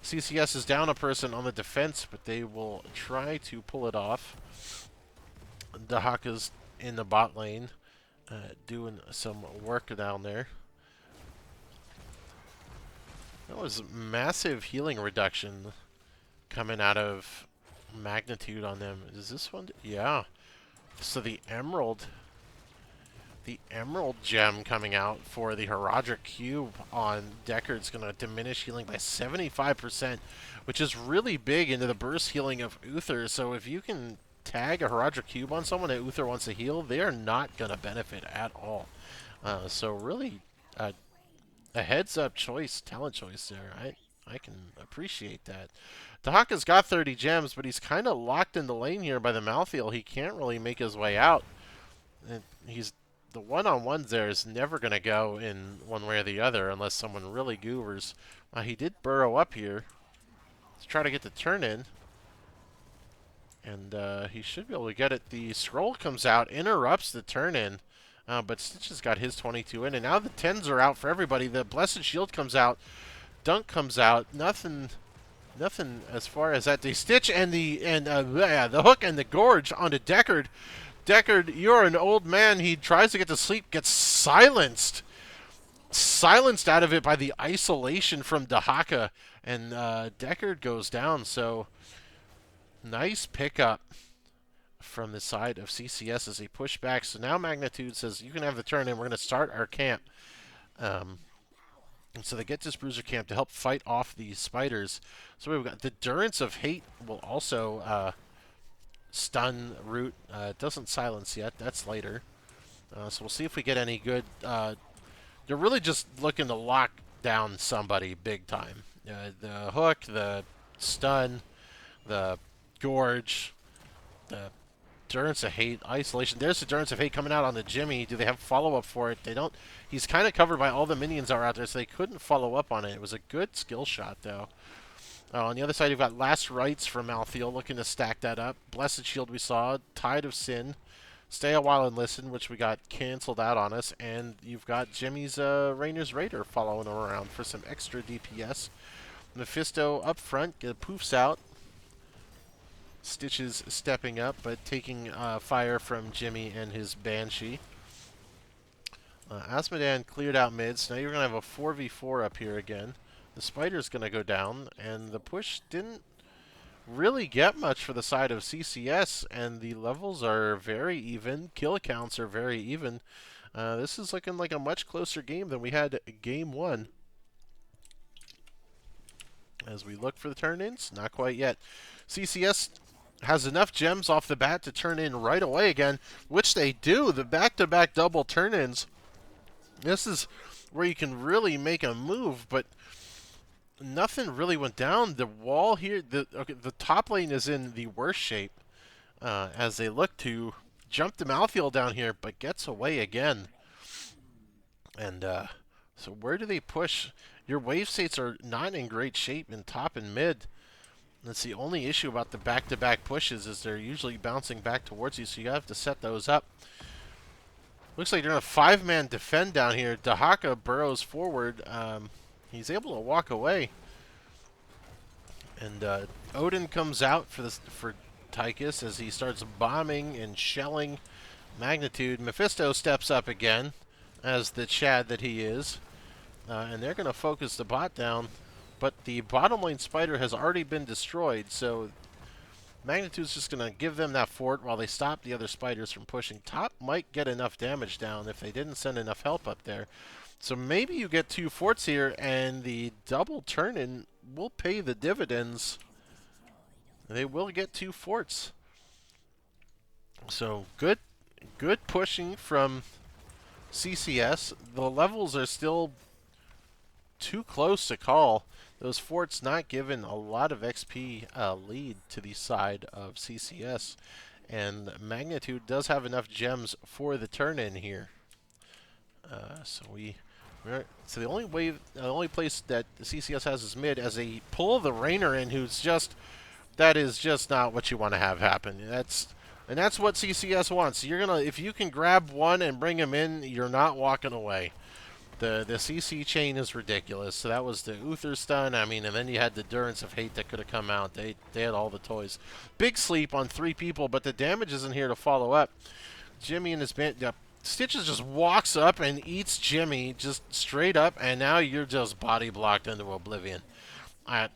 CCS is down a person on the defense, but they will try to pull it off. Dahaka's in the bot lane, doing some work down there. That was massive healing reduction coming out of Magnitude on them. Is this one? Yeah. So the Emerald gem coming out for the Herodric Cube on Deckard's going to diminish healing by 75%, which is really big into the burst healing of Uther. So if you can tag a Herodric Cube on someone that Uther wants to heal, they are not going to benefit at all. So really a heads-up choice, talent choice there. I can appreciate that. Dahaka's got 30 gems, but he's kind of locked in the lane here by the Malthael. He can't really make his way out. And the one-on-ones there is never going to go in one way or the other unless someone really goovers. He did burrow up here to try to get the turn-in. And he should be able to get it. The scroll comes out, interrupts the turn-in. But Stitch has got his 22 in. And now the 10s are out for everybody. The Blessed Shield comes out. Dunk comes out. Nothing as far as that. The Stitch and the hook and the gorge onto Deckard. Deckard, you're an old man. He tries to get to sleep, gets silenced. Silenced out of it by the isolation from Dahaka. And Deckard goes down. So, nice pickup from the side of CCS as they push back. So now Magnitude says, you can have the turn in. We're going to start our camp. And so they get this Bruiser camp to help fight off these spiders. So we've got the Durance of Hate will also stun Root. It doesn't silence yet. That's later. So we'll see if we get any good. They're really just looking to lock down somebody big time. The hook, the stun, the gorge, the Durance of Hate, isolation. There's the Durance of Hate coming out on the Jimmy. Do they have follow-up for it? They don't. He's kind of covered by all the minions that are out there, so they couldn't follow up on it. It was a good skill shot, though. On the other side, you've got Last Rites from Malthael looking to stack that up. Blessed Shield we saw. Tide of Sin. Stay a While and Listen, which we got canceled out on us. And you've got Jimmy's Rainer's Raider following him around for some extra DPS. Mephisto up front, poofs out. Stitches stepping up, but taking fire from Jimmy and his Banshee. Asmodan cleared out mid, so now you're going to have a 4v4 up here again. The Spider's going to go down, and the push didn't really get much for the side of CCS, and the levels are very even. Kill counts are very even. This is looking like a much closer game than we had game 1. As we look for the turn-ins, not quite yet. CCS has enough gems off the bat to turn in right away again, which they do. The back-to-back double turn-ins. This is where you can really make a move, but nothing really went down. The wall here, the top lane is in the worst shape as they look to jump the Malthael down here, but gets away again. And so where do they push? Your wave states are not in great shape in top and mid. That's the only issue about the back-to-back pushes is they're usually bouncing back towards you, so you have to set those up. Looks like they're going to 5-man defend down here. Dahaka burrows forward. He's able to walk away. And Odin comes out for Tychus as he starts bombing and shelling Magnitude. Mephisto steps up again as the Chad that he is. And they're going to focus the bot down. But the bottom lane spider has already been destroyed, so Magnitude's just going to give them that fort while they stop the other spiders from pushing. Top might get enough damage down if they didn't send enough help up there. So maybe you get 2 forts here, and the double turn-in will pay the dividends. They will get 2 forts. So good pushing from CCS. The levels are still too close to call. Those forts not given a lot of XP lead to the side of CCS. And Magnitude does have enough gems for the turn-in here. So the only place that the CCS has is mid as they pull the Rainer in, that is just not what you want to have happen. That's what CCS wants. If you can grab one and bring him in, you're not walking away. The CC chain is ridiculous. So that was the Uther stun. I mean, and then you had the Durance of Hate that could have come out. They had all the toys. Big sleep on 3 people, but the damage isn't here to follow up. Jimmy and his band. Stitches just walks up and eats Jimmy just straight up, and now you're just body blocked into oblivion. I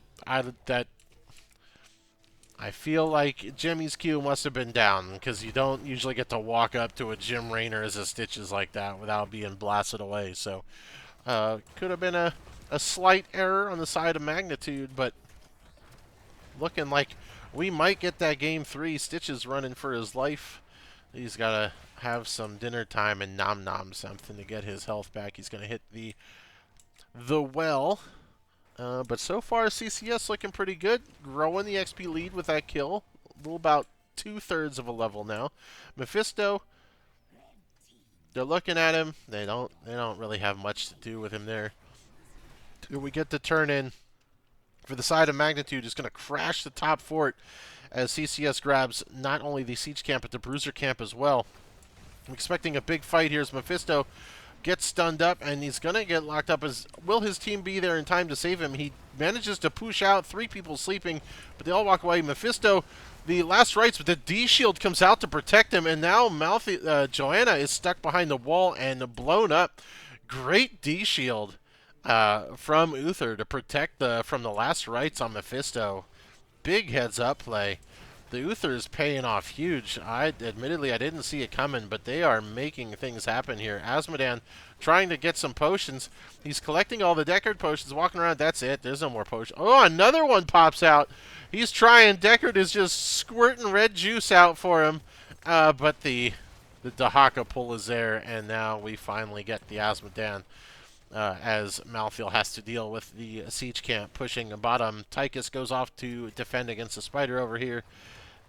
feel like Jimmy's Q must have been down because you don't usually get to walk up to a Jim Raynor as a Stitches like that without being blasted away. So could have been a slight error on the side of Magnitude, but looking like we might get that game 3. Stitches running for his life. He's got to have some dinner time and nom something to get his health back. He's going to hit the well. But so far, CCS looking pretty good. Growing the XP lead with that kill. About 2/3 of a level now. Mephisto, they're looking at him. They don't really have much to do with him there. We get the turn in for the side of Magnitude. Is going to crash the top fort as CCS grabs not only the Siege camp, but the Bruiser camp as well. I'm expecting a big fight here as Mephisto gets stunned up, and he's going to get locked up. Will his team be there in time to save him? He manages to push out. 3 people sleeping, but they all walk away. Mephisto, the last rites, but the D-shield comes out to protect him, and now Joanna is stuck behind the wall and blown up. Great D-shield from Uther to protect from the last rites on Mephisto. Big heads-up play. The Uther is paying off huge. Admittedly, I didn't see it coming, but they are making things happen here. Asmodan trying to get some potions. He's collecting all the Deckard potions, walking around. That's it. There's no more potions. Oh, another one pops out. He's trying. Deckard is just squirting red juice out for him. But the Dahaka pull is there, and now we finally get the Asmodan. As Malthael has to deal with the siege camp pushing the bottom. Tychus goes off to defend against the spider over here.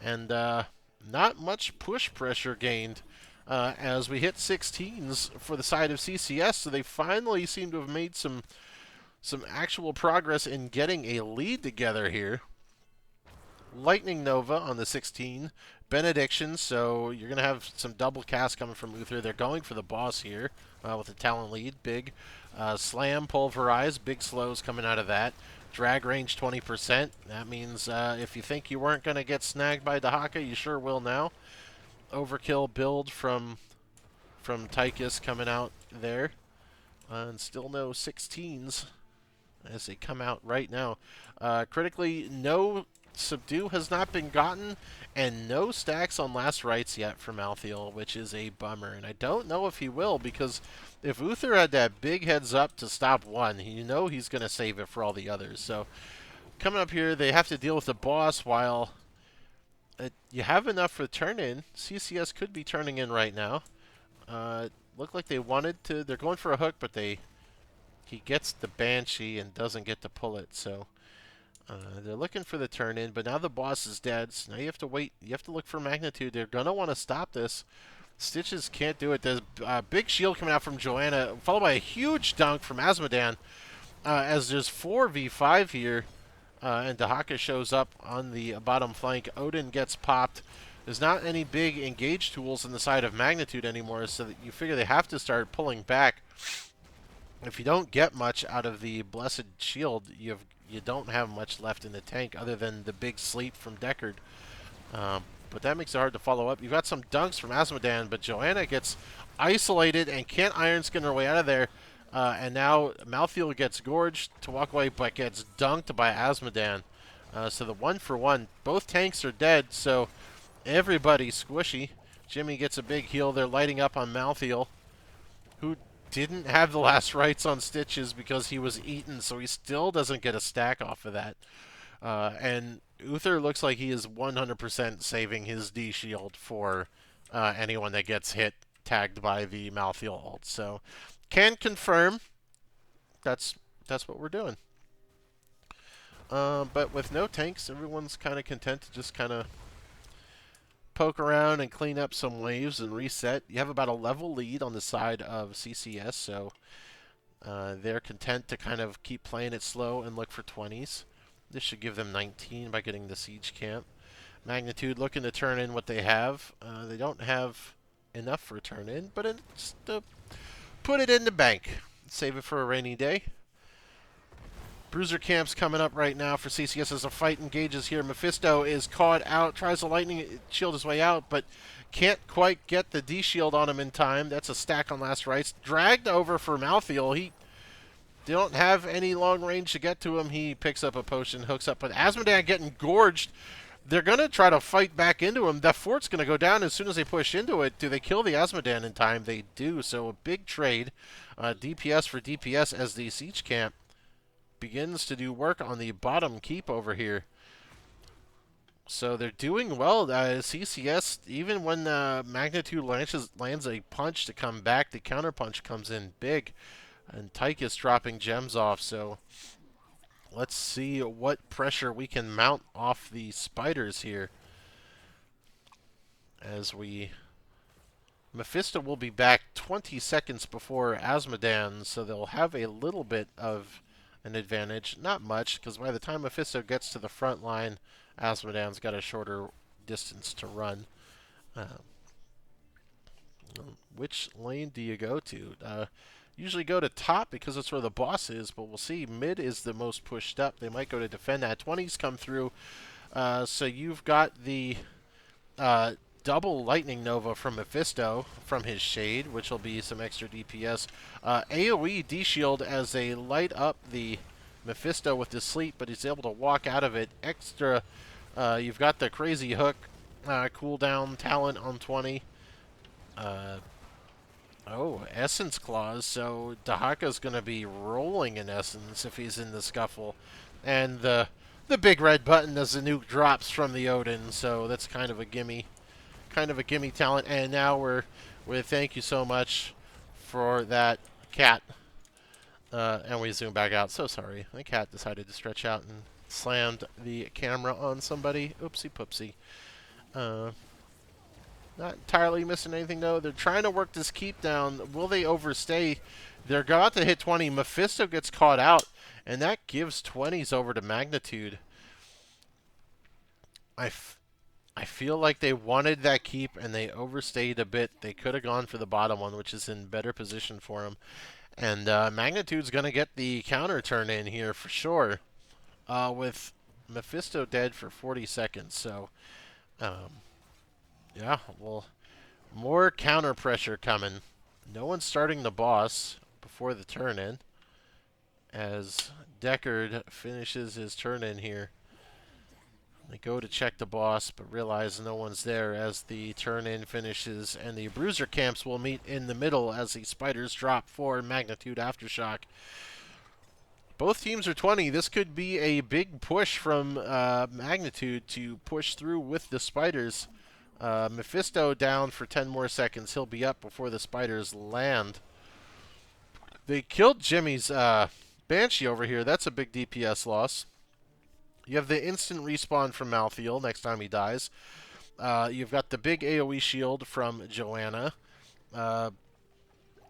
And not much push pressure gained as we hit 16s for the side of CCS. So they finally seem to have made some actual progress in getting a lead together here. Lightning Nova on the 16. Benediction, so you're going to have some double cast coming from Uther. They're going for the boss here with the talent lead. Big Slam, Pulverize, big slows coming out of that. Drag range 20%. That means if you think you weren't going to get snagged by Dahaka, you sure will now. Overkill build from Tychus coming out there. And still no 16s as they come out right now. Critically, no Subdue has not been gotten, and no stacks on last rites yet for Malthael, which is a bummer. And I don't know if he will, because if Uther had that big heads up to stop one, you know he's going to save it for all the others. So coming up here, they have to deal with the boss while You have enough for the turn-in. CCS could be turning in right now. Look like they wanted to. They're going for a hook, but he gets the Banshee and doesn't get to pull it. So they're looking for the turn-in, but now the boss is dead. So now you have to wait. You have to look for Magnitude. They're going to want to stop this. Stitches can't do it. There's a big shield coming out from Joanna, followed by a huge dunk from Asmodan. As there's 4v5 here, and Dahaka shows up on the bottom flank. Odin gets popped. There's not any big engage tools in the side of Magnitude anymore, so that you figure they have to start pulling back. If you don't get much out of the Blessed Shield, you don't have much left in the tank other than the big sleep from Deckard. But that makes it hard to follow up. You've got some dunks from Asmodan, but Joanna gets isolated and can't Iron Skin her way out of there. And now Malthael gets gorged to walk away, but gets dunked by Asmodan. So the 1-for-1, both tanks are dead, so everybody's squishy. Jimmy gets a big heal. They're lighting up on Malthael, who didn't have the last rites on Stitches because he was eaten, so he still doesn't get a stack off of that. And Uther looks like he is 100% saving his D shield for anyone that gets hit tagged by the Malthael ult. So can confirm that's what we're doing. But with no tanks, everyone's kind of content to just kind of poke around and clean up some waves and reset. You have about a level lead on the side of CCS, so they're content to kind of keep playing it slow and look for 20s. This should give them 19 by getting the siege camp. Magnitude looking to turn in what they have. They don't have enough for a turn in, but it's to put it in the bank. Save it for a rainy day. Bruiser camp's coming up right now for CCS as a fight engages here. Mephisto is caught out, tries to lightning shield his way out, but can't quite get the D shield on him in time. That's a stack on last rites. Dragged over for Malthael. They don't have any long range to get to him. He picks up a potion, hooks up, but Asmodan getting gorged. They're going to try to fight back into him. That fort's going to go down as soon as they push into it. Do they kill the Asmodan in time? They do, so a big trade. DPS for DPS as the siege camp begins to do work on the bottom keep over here. So they're doing well. CCS, even when Magnitude lands a punch to come back, the counter punch comes in big. And Tychus dropping gems off, so let's see what pressure we can mount off the spiders here. Mephisto will be back 20 seconds before Asmodan, so they'll have a little bit of an advantage. Not much, because by the time Mephisto gets to the front line, Asmodan's got a shorter distance to run. Which lane do you go to? Usually go to top because that's where the boss is, but we'll see. Mid is the most pushed up. They might go to defend that. 20s come through. So you've got the double Lightning Nova from Mephisto from his Shade, which will be some extra DPS. AoE D-Shield as they light up the Mephisto with his sleep, but he's able to walk out of it. Extra, you've got the Crazy Hook cooldown talent on 20. Oh, Essence Claws, so Dahaka's going to be rolling in Essence if he's in the scuffle. And the big red button as the nuke drops from the Odin, so that's kind of a gimme. Kind of a gimme talent. And now we're thank you so much for that cat. And we zoom back out. So sorry. The cat decided to stretch out and slammed the camera on somebody. Oopsie poopsie. Not entirely missing anything, though. They're trying to work this keep down. Will they overstay? They're about to hit 20. Mephisto gets caught out, and that gives 20s over to Magnitude. I feel like they wanted that keep, and they overstayed a bit. They could have gone for the bottom one, which is in better position for them. And Magnitude's going to get the counter turn in here for sure, with Mephisto dead for 40 seconds. So, yeah, well, more counter pressure coming. No one's starting the boss before the turn in, as Deckard finishes his turn in here. They go to check the boss, but realize no one's there as the turn in finishes, and the Bruiser camps will meet in the middle as the spiders drop for Magnitude Aftershock. Both teams are 20. This could be a big push from Magnitude to push through with the Spiders. Mephisto down for 10 more seconds. He'll be up before the Spiders land. They killed Jimmy's Banshee over here. That's a big DPS loss. You have the instant respawn from Malthael next time he dies. You've got the big AoE shield from Joanna.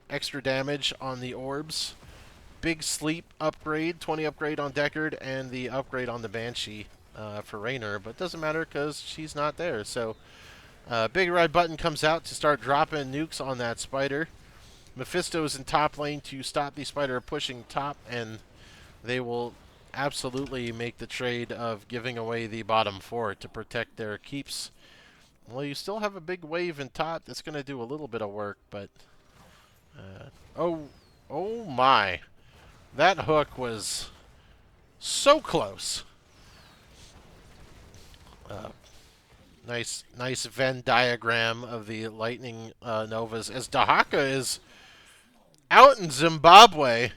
Extra damage on the orbs. Big sleep upgrade, 20 upgrade on Deckard, and the upgrade on the Banshee for Raynor. But it doesn't matter because she's not there. So big red button comes out to start dropping nukes on that Spider. Mephisto's in top lane to stop the Spider pushing top, and they will absolutely make the trade of giving away the bottom 4 to protect their keeps. Well, you still have a big wave in top that's going to do a little bit of work, but... oh my. That hook was so close. Nice Venn diagram of the lightning novas as Dahaka is out in Zimbabwe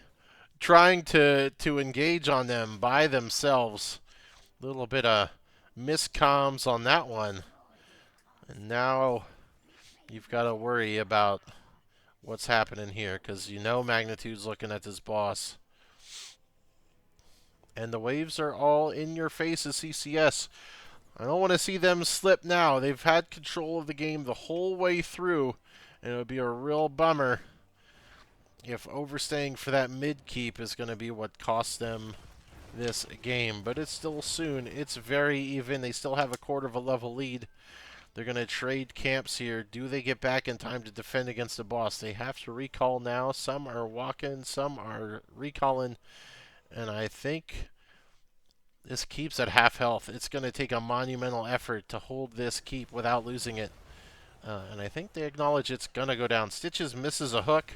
trying to engage on them by themselves. A little bit of miscomms on that one. And now you've got to worry about what's happening here, because you know Magnitude's looking at this boss. And the waves are all in your face as CCS. I don't want to see them slip now. They've had control of the game the whole way through, and it would be a real bummer if overstaying for that mid keep is going to be what costs them this game. But it's still soon. It's very even. They still have a quarter of a level lead. They're going to trade camps here. Do they get back in time to defend against the boss? They have to recall now. Some are walking, some are recalling. And I think this keep's at half health. It's going to take a monumental effort to hold this keep without losing it. And I think they acknowledge it's going to go down. Stitches misses a hook.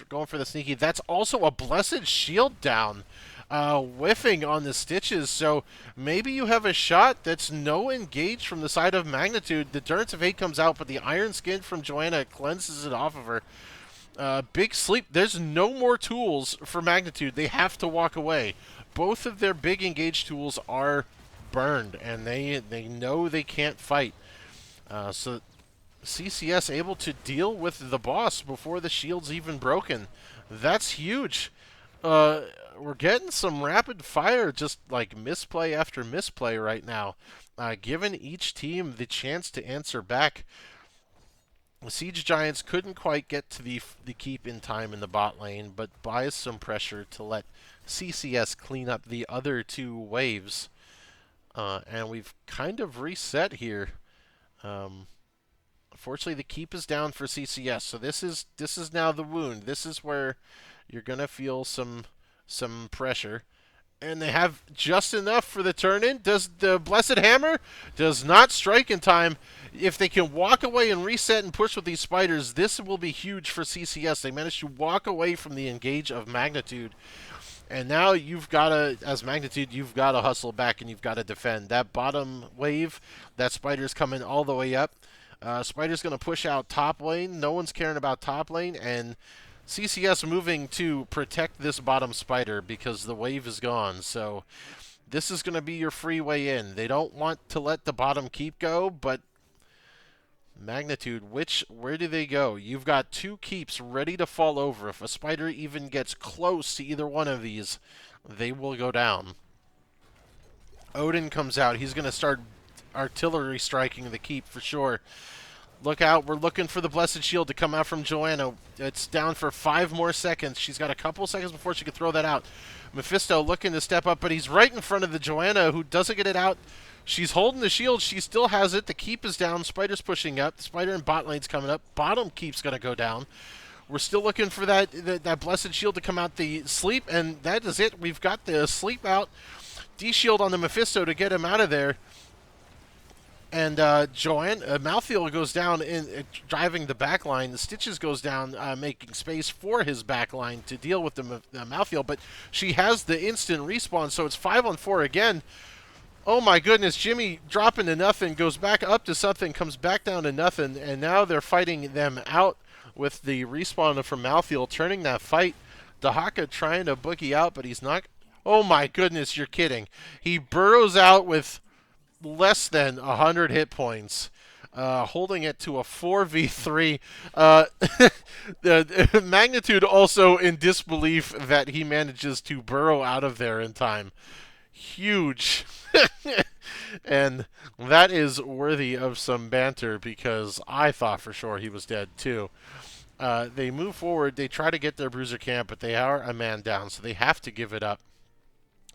Going for the sneaky. That's also a blessed shield down. Whiffing on the Stitches. So maybe you have a shot that's no engage from the side of Magnitude. The Durance of Hate comes out, but the Iron Skin from Joanna cleanses it off of her. Big sleep. There's no more tools for Magnitude. They have to walk away. Both of their big engage tools are burned, and they know they can't fight. So CCS able to deal with the boss before the shield's even broken. That's huge. We're getting some rapid fire, just like misplay after misplay right now, giving each team the chance to answer back. The Siege Giants couldn't quite get to the keep in time in the bot lane, but buys some pressure to let CCS clean up the other two waves. And we've kind of reset here. Unfortunately, the keep is down for CCS, so this is now the wound. This is where you're gonna feel some pressure, and they have just enough for the turn-in. Does the Blessed Hammer does not strike in time? If they can walk away and reset and push with these Spiders, this will be huge for CCS. They managed to walk away from the engage of Magnitude. And now you've got to, as Magnitude, you've got to hustle back and you've got to defend. That bottom wave, that Spider's coming all the way up. Spider's going to push out top lane. No one's caring about top lane. And CCS moving to protect this bottom Spider because the wave is gone. So this is going to be your free way in. They don't want to let the bottom keep go, but Magnitude, where do they go? You've got two keeps ready to fall over. If a Spider even gets close to either one of these, they will go down. Odin comes out. He's going to start artillery striking the keep for sure. Look out. We're looking for the Blessed Shield to come out from Joanna. It's down for 5 more seconds. She's got a couple seconds before she can throw that out. Mephisto looking to step up, but he's right in front of the Joanna, who doesn't get it out. She's holding the shield. She still has it. The keep is down. Spider's pushing up. The Spider in bot lane's coming up. Bottom keep's going to go down. We're still looking for that Blessed Shield to come out the sleep, and that is it. We've got the sleep out. D-shield on the Mephisto to get him out of there. And Malthael goes down in driving the back line. The Stitches goes down, making space for his back line to deal with the Malthael. But she has the instant respawn, so it's 5-on-4 again. Oh my goodness, Jimmy dropping to nothing, goes back up to something, comes back down to nothing, and now they're fighting them out with the respawn from Malthael, turning that fight. Dahaka trying to boogie out, but he's not Oh my goodness, you're kidding. He burrows out with less than 100 hit points, holding it to a 4v3. The Magnitude also in disbelief that he manages to burrow out of there in time. Huge. And that is worthy of some banter because I thought for sure he was dead too. They move forward. They try to get their bruiser camp, but they are a man down, so they have to give it up.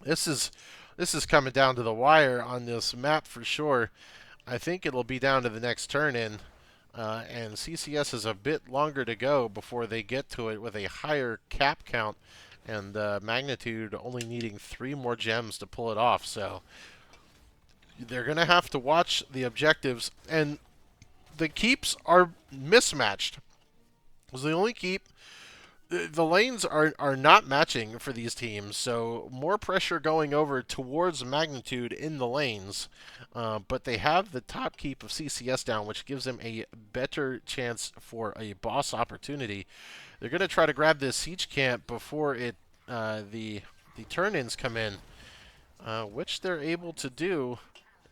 This is this is coming down to the wire on this map for sure. I think it'll be down to the next turn in, and CCS has a bit longer to go before they get to it with a higher cap count, and Magnitude only needing 3 more gems to pull it off. So they're going to have to watch the objectives, and the keeps are mismatched. Because the only keep the lanes are not matching for these teams, so more pressure going over towards Magnitude in the lanes. But they have the top keep of CCS down, which gives them a better chance for a boss opportunity. They're going to try to grab this siege camp before the turn-ins come in, which they're able to do.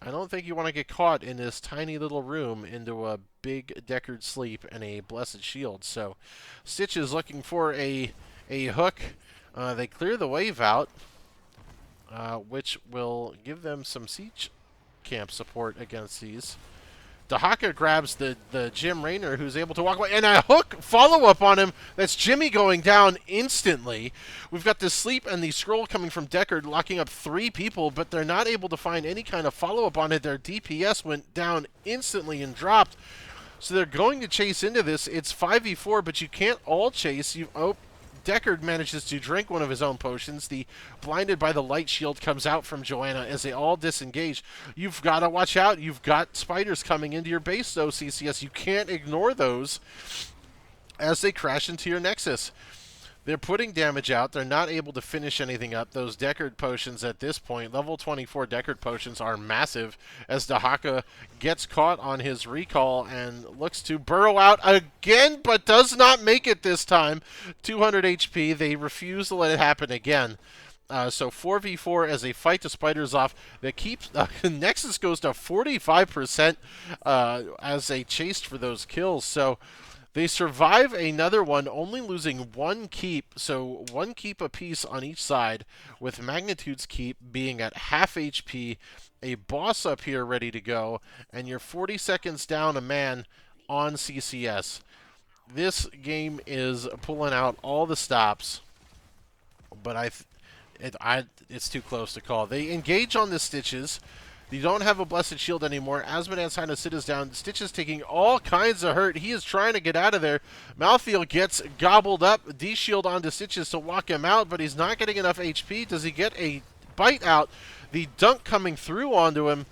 I don't think you want to get caught in this tiny little room into a big Deckard sleep and a blessed shield. So Stitch is looking for a hook. They clear the wave out, which will give them some siege camp support against these. Dahaka grabs the Jim Raynor, who's able to walk away, and a hook follow-up on him. That's Jimmy going down instantly. We've got the sleep and the scroll coming from Deckard, locking up 3 people, but they're not able to find any kind of follow-up on it. Their DPS went down instantly and dropped. So they're going to chase into this. It's 5v4, but you can't all chase. Deckard manages to drink one of his own potions. The blinded by the light shield comes out from Joanna as they all disengage. You've got to watch out. You've got spiders coming into your base, though, CCS. You can't ignore those as they crash into your Nexus. They're putting damage out. They're not able to finish anything up. Those Deckard potions at this point, level 24 Deckard potions, are massive as Dahaka gets caught on his recall and looks to burrow out again, but does not make it this time. 200 HP. They refuse to let it happen again. So 4v4 as they fight the spiders off. That keeps Nexus goes to 45% as they chased for those kills. So they survive another one, only losing 1 keep, so 1 keep apiece on each side, with Magnitude's keep being at half HP, a boss up here ready to go, and you're 40 seconds down a man on CCS. This game is pulling out all the stops, but it's too close to call. They engage on the Stitches. You don't have a blessed shield anymore. Asmodan's trying to sit us down. Stitch is taking all kinds of hurt. He is trying to get out of there. Malthael gets gobbled up. D-shield onto Stitches to walk him out, but he's not getting enough HP. Does he get a bite out? The dunk coming through onto him.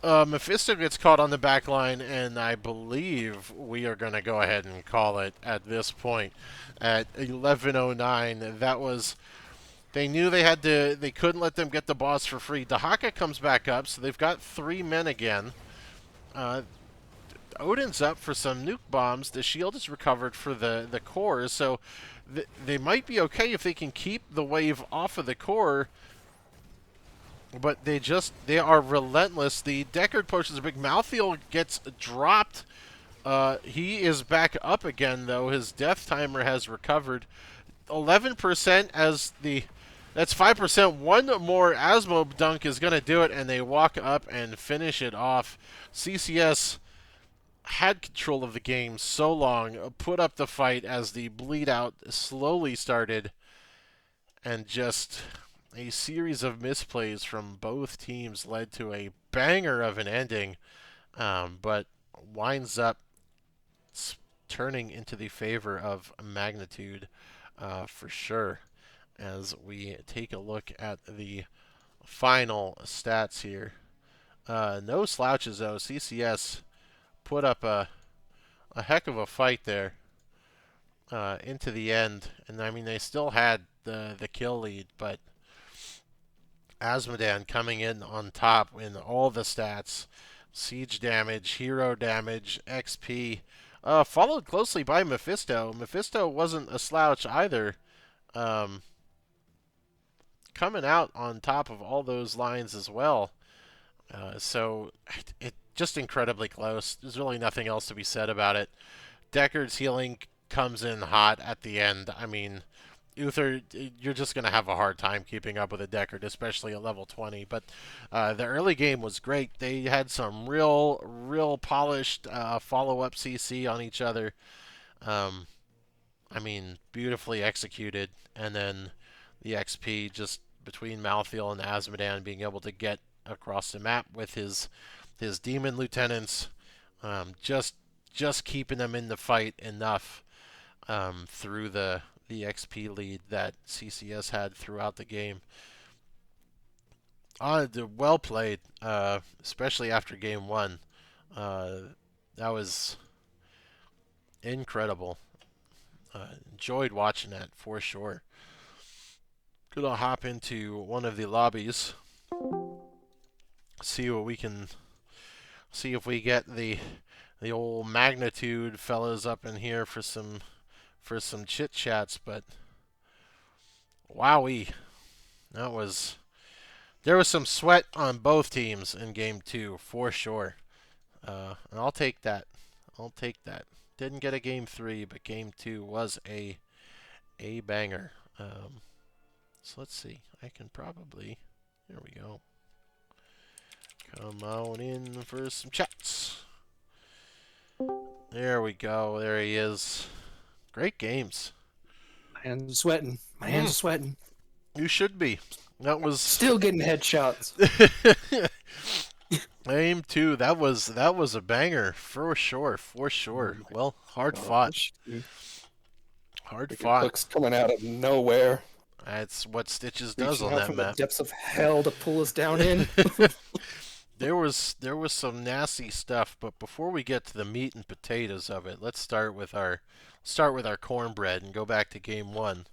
Mephisto gets caught on the back line, and I believe we are going to go ahead and call it at this point. At 11:09, that was... They knew they couldn't let them get the boss for free. Dahaka comes back up, so they've got 3 men again. Odin's up for some nuke bombs. The shield is recovered for the core, so they might be okay if they can keep the wave off of the core. But they are relentless. The Deckard potions are big. Malthael gets dropped. He is back up again, though. His death timer has recovered. 11% as the... That's 5%. One more Asmo dunk is going to do it, and they walk up and finish it off. CCS had control of the game so long, put up the fight as the bleed out slowly started, and just a series of misplays from both teams led to a banger of an ending, but winds up turning into the favor of Magnitude for sure. As we take a look at the final stats here. No slouches, though. CCS put up a heck of a fight there into the end. And, I mean, they still had the kill lead, but Asmodan coming in on top in all the stats. Siege damage, hero damage, XP. Followed closely by Mephisto. Mephisto wasn't a slouch either. coming out on top of all those lines as well. So it just incredibly close. There's really nothing else to be said about it. Deckard's healing comes in hot at the end. I mean, Uther, you're just going to have a hard time keeping up with a Deckard, especially at level 20. But the early game was great. They had some real polished follow-up CC on each other. Um, I mean, beautifully executed. And then the XP just between Malthael and Asmodan being able to get across the map with his demon lieutenants, um, just just keeping them in the fight enough through the XP lead that CCS had throughout the game. Well played, especially after game one. Uh, that was incredible. Enjoyed watching that for sure. Gonna hop into one of the lobbies, see what we can see if we get the old magnitude fellas up in here for some chit chats. But wowee, that was there was some sweat on both teams in game two for sure. And I'll take that. I'll take that. Didn't get a game three, but game two was a banger. So let's see. I can probably. Here we go. Come on in for some chats. There we go. There he is. Great games. My hands are sweating. My hands are sweating. You should be. That was still getting headshots. Game two. That was a banger for sure. For sure. Well, hard fought. Hard fought. Hooks coming out of nowhere. That's what Stitches does on that from map. The depths of hell to pull us down in. There was some nasty stuff, but before we get to the meat and potatoes of it, let's start with our cornbread and go back to game one.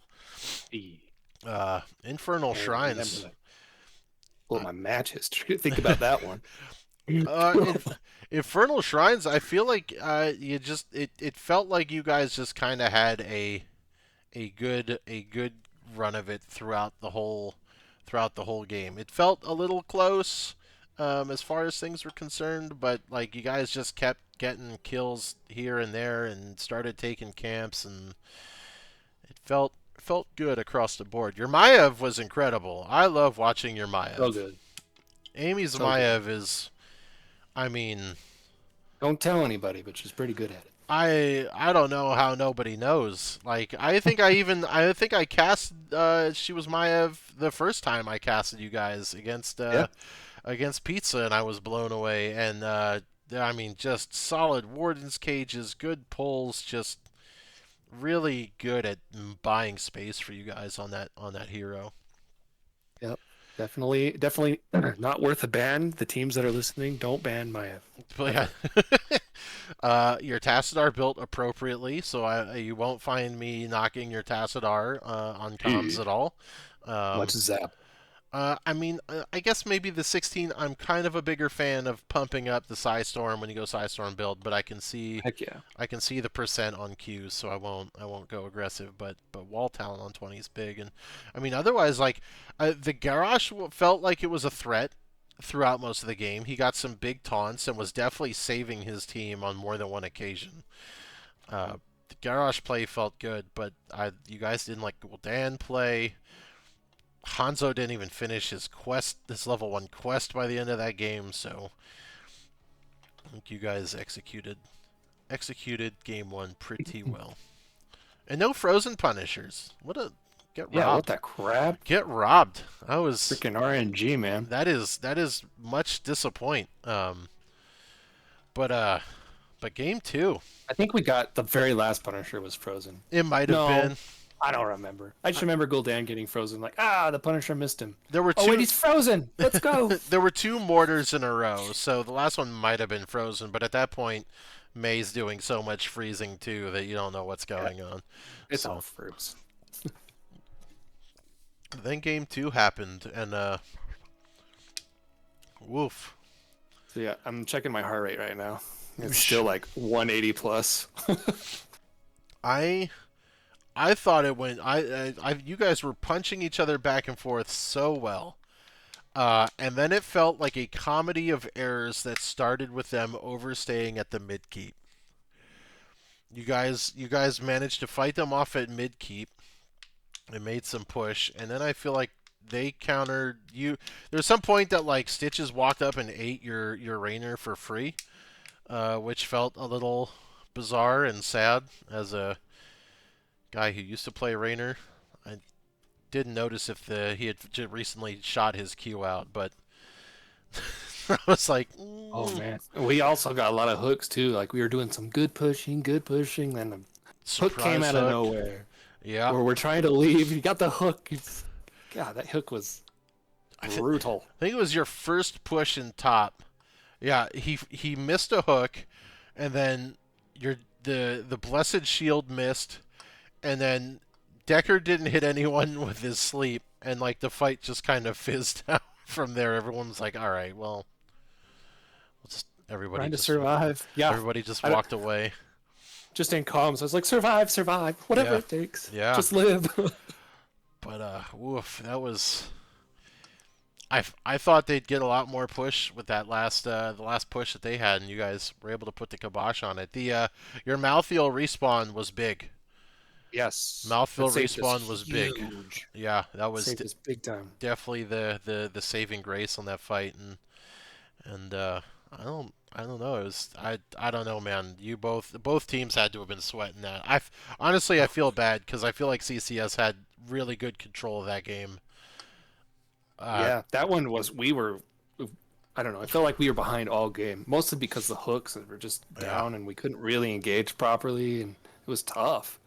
Infernal Shrines. Well, my match history. Think about that one. Infernal Shrines. I feel like it felt like you guys just kind of had a good run of it throughout the whole game. It felt a little close as far as things were concerned, but like you guys just kept getting kills here and there and started taking camps, and it felt good across the board. Your Maiev was incredible. I love watching your Maiev. So good. Amy's Maiev is, I mean, don't tell anybody, but she's pretty good at it. I don't know how nobody knows. Like I think I cast she was Maiev the first time I casted you guys against Pizza, and I was blown away. And I mean, just solid Warden's cages, good pulls, just really good at buying space for you guys on that hero. Yep, definitely not worth a ban. The teams that are listening, don't ban Maiev. Your Tassadar built appropriately, so you won't find me knocking your Tassadar on comms at all. What's Zap? I mean, I guess maybe the 16. I'm kind of a bigger fan of pumping up the Psystorm when you go Psystorm build, but I can see, heck yeah, I can see the percent on Qs, so I won't go aggressive. But wall talent on 20 is big, and I mean otherwise like the Garrosh felt like it was a threat throughout most of the game. He got some big taunts and was definitely saving his team on more than one occasion. The Garrosh play felt good, but you guys didn't like Gul'dan play. Hanzo didn't even finish his level 1 quest by the end of that game, so I think you guys executed game 1 pretty well. And no frozen punishers. Get robbed. Yeah, what the crap? Get robbed. I was freaking RNG, man. That is much disappoint. But game 2. I think we got the very last Punisher was frozen. It might have been. I don't remember. I just remember Gul'dan getting frozen. Like, the Punisher missed him. There were two... Oh wait, he's frozen. Let's go. There were 2 mortars in a row, so the last one might have been frozen. But at that point, May's doing so much freezing too that you don't know what's going on. It's all fruits. Then game 2 happened, and woof. So yeah, I'm checking my heart rate right now. It's still like 180 plus. I thought it went. You guys were punching each other back and forth so well, and then it felt like a comedy of errors that started with them overstaying at the mid keep. You guys managed to fight them off at mid keep and made some push, and then I feel like they countered you. There's some point that like Stitches walked up and ate your Rainer for free, which felt a little bizarre and sad as a guy who used to play Rainer. I didn't notice if he had recently shot his Q out, but I was like, Oh man, we also got a lot of hooks too. Like we were doing some good pushing, then the hook came surprise out of hook. nowhere. Yeah, Where we're trying to leave, you got the hook. God, that hook was brutal. I think it was your first push in top. Yeah, he missed a hook, and then the blessed shield missed, and then Decker didn't hit anyone with his sleep, and like the fight just kind of fizzed out from there. Everyone was like, "All right, well, just Trying to survive. Yeah, everybody just I, walked away." just in comms. I was like, survive, survive, whatever Yeah, it takes. yeah. Just live. But woof, that was. I thought they'd get a lot more push with that the last push that they had, and you guys were able to put the kibosh on it. The your Malthiel respawn was big. Yes, that Malthiel saved us respawn was big. huge. Yeah, that was Saved us big time. definitely the saving grace on that fight, and I don't know. It was I don't know, man. You both teams had to have been sweating that. Honestly I feel bad because I feel like CCS had really good control of that game. Uh, Yeah, that one was. We were. I don't know. I felt like we were behind all game, mostly because the hooks were just yeah. down and we couldn't really engage properly, and it was tough.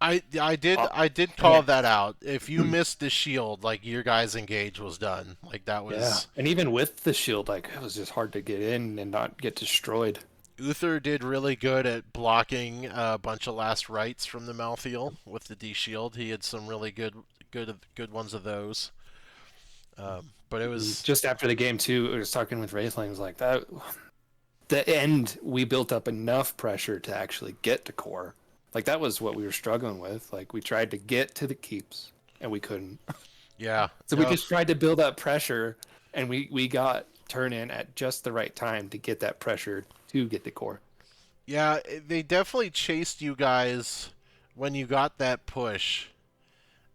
Oh, I did call man. that out. If you missed the shield, like your guys' engage was done. Like that Yeah, was and even with the shield, like it was just hard to get in and not get destroyed. Uther did really good at blocking a bunch of last rights from the Malthiel with the D shield. He had some really good ones of those. But it was Just after the game too, I was talking with Wraithling. Was like that. The end, we built up enough pressure to actually get to core. Like that was what we were struggling with. Like we tried to get to the keeps and we couldn't. yeah. So we just tried to build up pressure, and we got turn in at just the right time to get that pressure to get the core. Yeah, they definitely chased you guys when you got that push,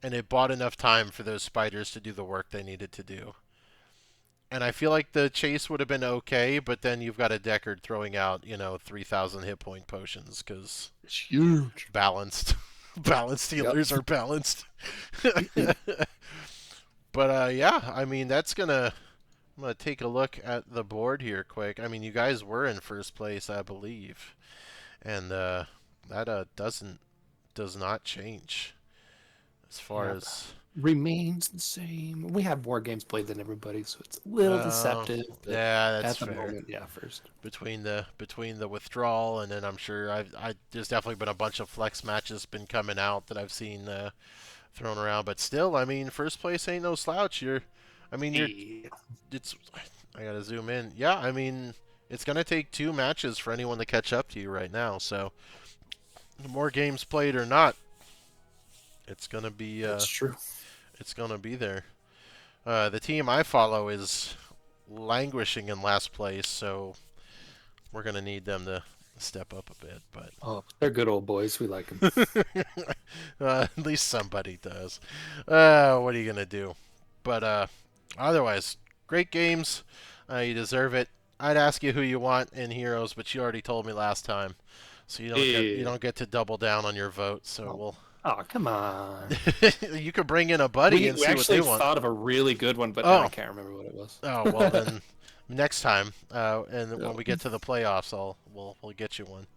and it bought enough time for those spiders to do the work they needed to do. And I feel like the chase would have been okay, but then you've got a Deckard throwing out, 3,000 hit point potions because It's huge. balanced. Balanced Yep. healers are balanced. But yeah, I mean I'm gonna take a look at the board here quick. I mean, you guys were in first place, I believe, and that does not change as far Yep. as Remains the same. We have more games played than everybody, so it's a little deceptive. But yeah, that's at the fair. moment, yeah, first. Between the withdrawal and then I'm sure there's definitely been a bunch of flex matches been coming out that I've seen thrown around, but still, I mean, first place ain't no slouch. I mean, Yeah. it's I gotta zoom in. Yeah, I mean, it's gonna take two matches for anyone to catch up to you right now. So, the more games played or not, it's gonna be That's true. it's gonna be there. The team I follow is languishing in last place, so we're gonna need them to step up a bit. But Oh, they're good old boys. We like them. at least somebody does. What are you gonna do? But otherwise, great games. You deserve it. I'd ask you who you want in Heroes, but you already told me last time, so you Yeah. don't get to double down on your vote. So Oh, we'll oh, come on. you could bring in a buddy and We see what they actually want. thought of a really good one, but now I Oh, can't remember what it was. oh well then. Next time, and when Yeah. we get to the playoffs, we'll get you one.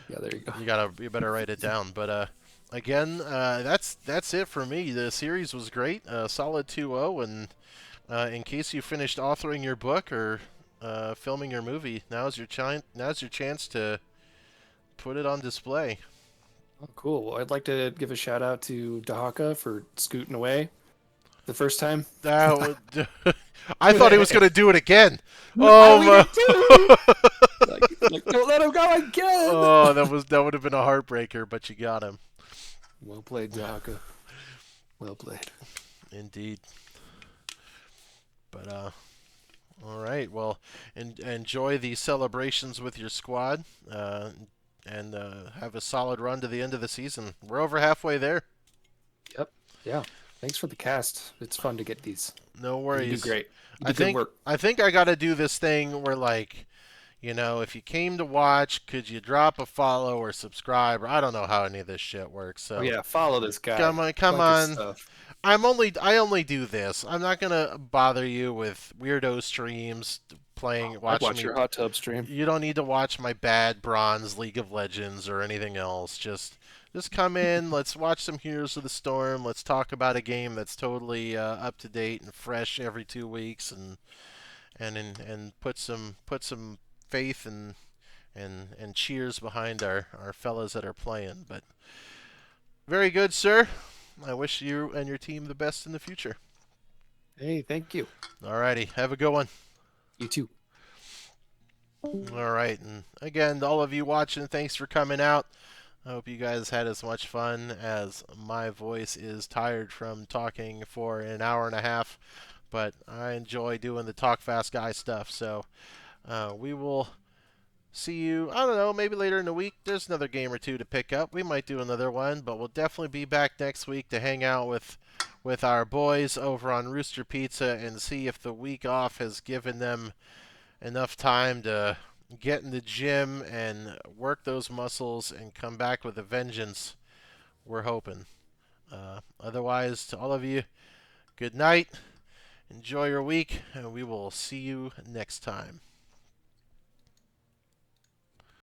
Yeah, there you go. You better write it down. But again, that's it for me. The series was great, solid 2-0, and in case you finished authoring your book or filming your movie, now's your chance to put it on display. Oh, cool. Well, I'd like to give a shout out to Dahaka for scooting away the first time. I thought he was going to do it again. I Oh, we did too. Like, don't let him go again. oh, that would have been a heartbreaker, but you got him. Well played, Zaka. Well played. Indeed. But all right. Well, enjoy the celebrations with your squad, and have a solid run to the end of the season. We're over halfway there. Yep. Yeah. Thanks for the cast. It's fun to get these. No And you do worries. great. You I do good think work. I think I got to do this thing where like, if you came to watch, could you drop a follow or subscribe? Or I don't know how any of this shit works. Oh So yeah, follow this guy. come Like his on. stuff. I only do this. I'm not gonna bother you with weirdo streams I'd watching watch me. your hot tub stream. You don't need to watch my bad bronze League of Legends or anything else. Just come in. Let's watch some Heroes of the Storm. Let's talk about a game that's totally up to date and fresh every 2 weeks, and put some faith and cheers behind our fellas that are playing. But very good, sir. I wish you and your team the best in the future. Hey, thank you. Alrighty, have a good one. You too. All right, and again, to all of you watching, thanks for coming out. I hope you guys had as much fun as my voice is tired from talking for an hour and a half, but I enjoy doing the talk fast guy stuff. So we will see you, I don't know, maybe later in the week. There's another game or two to pick up. We might do another one, but we'll definitely be back next week to hang out with our boys over on Rooster Pizza and see if the week off has given them enough time to get in the gym and work those muscles and come back with a vengeance. We're hoping. Otherwise, to all of you, good night. Enjoy your week, and we will see you next time.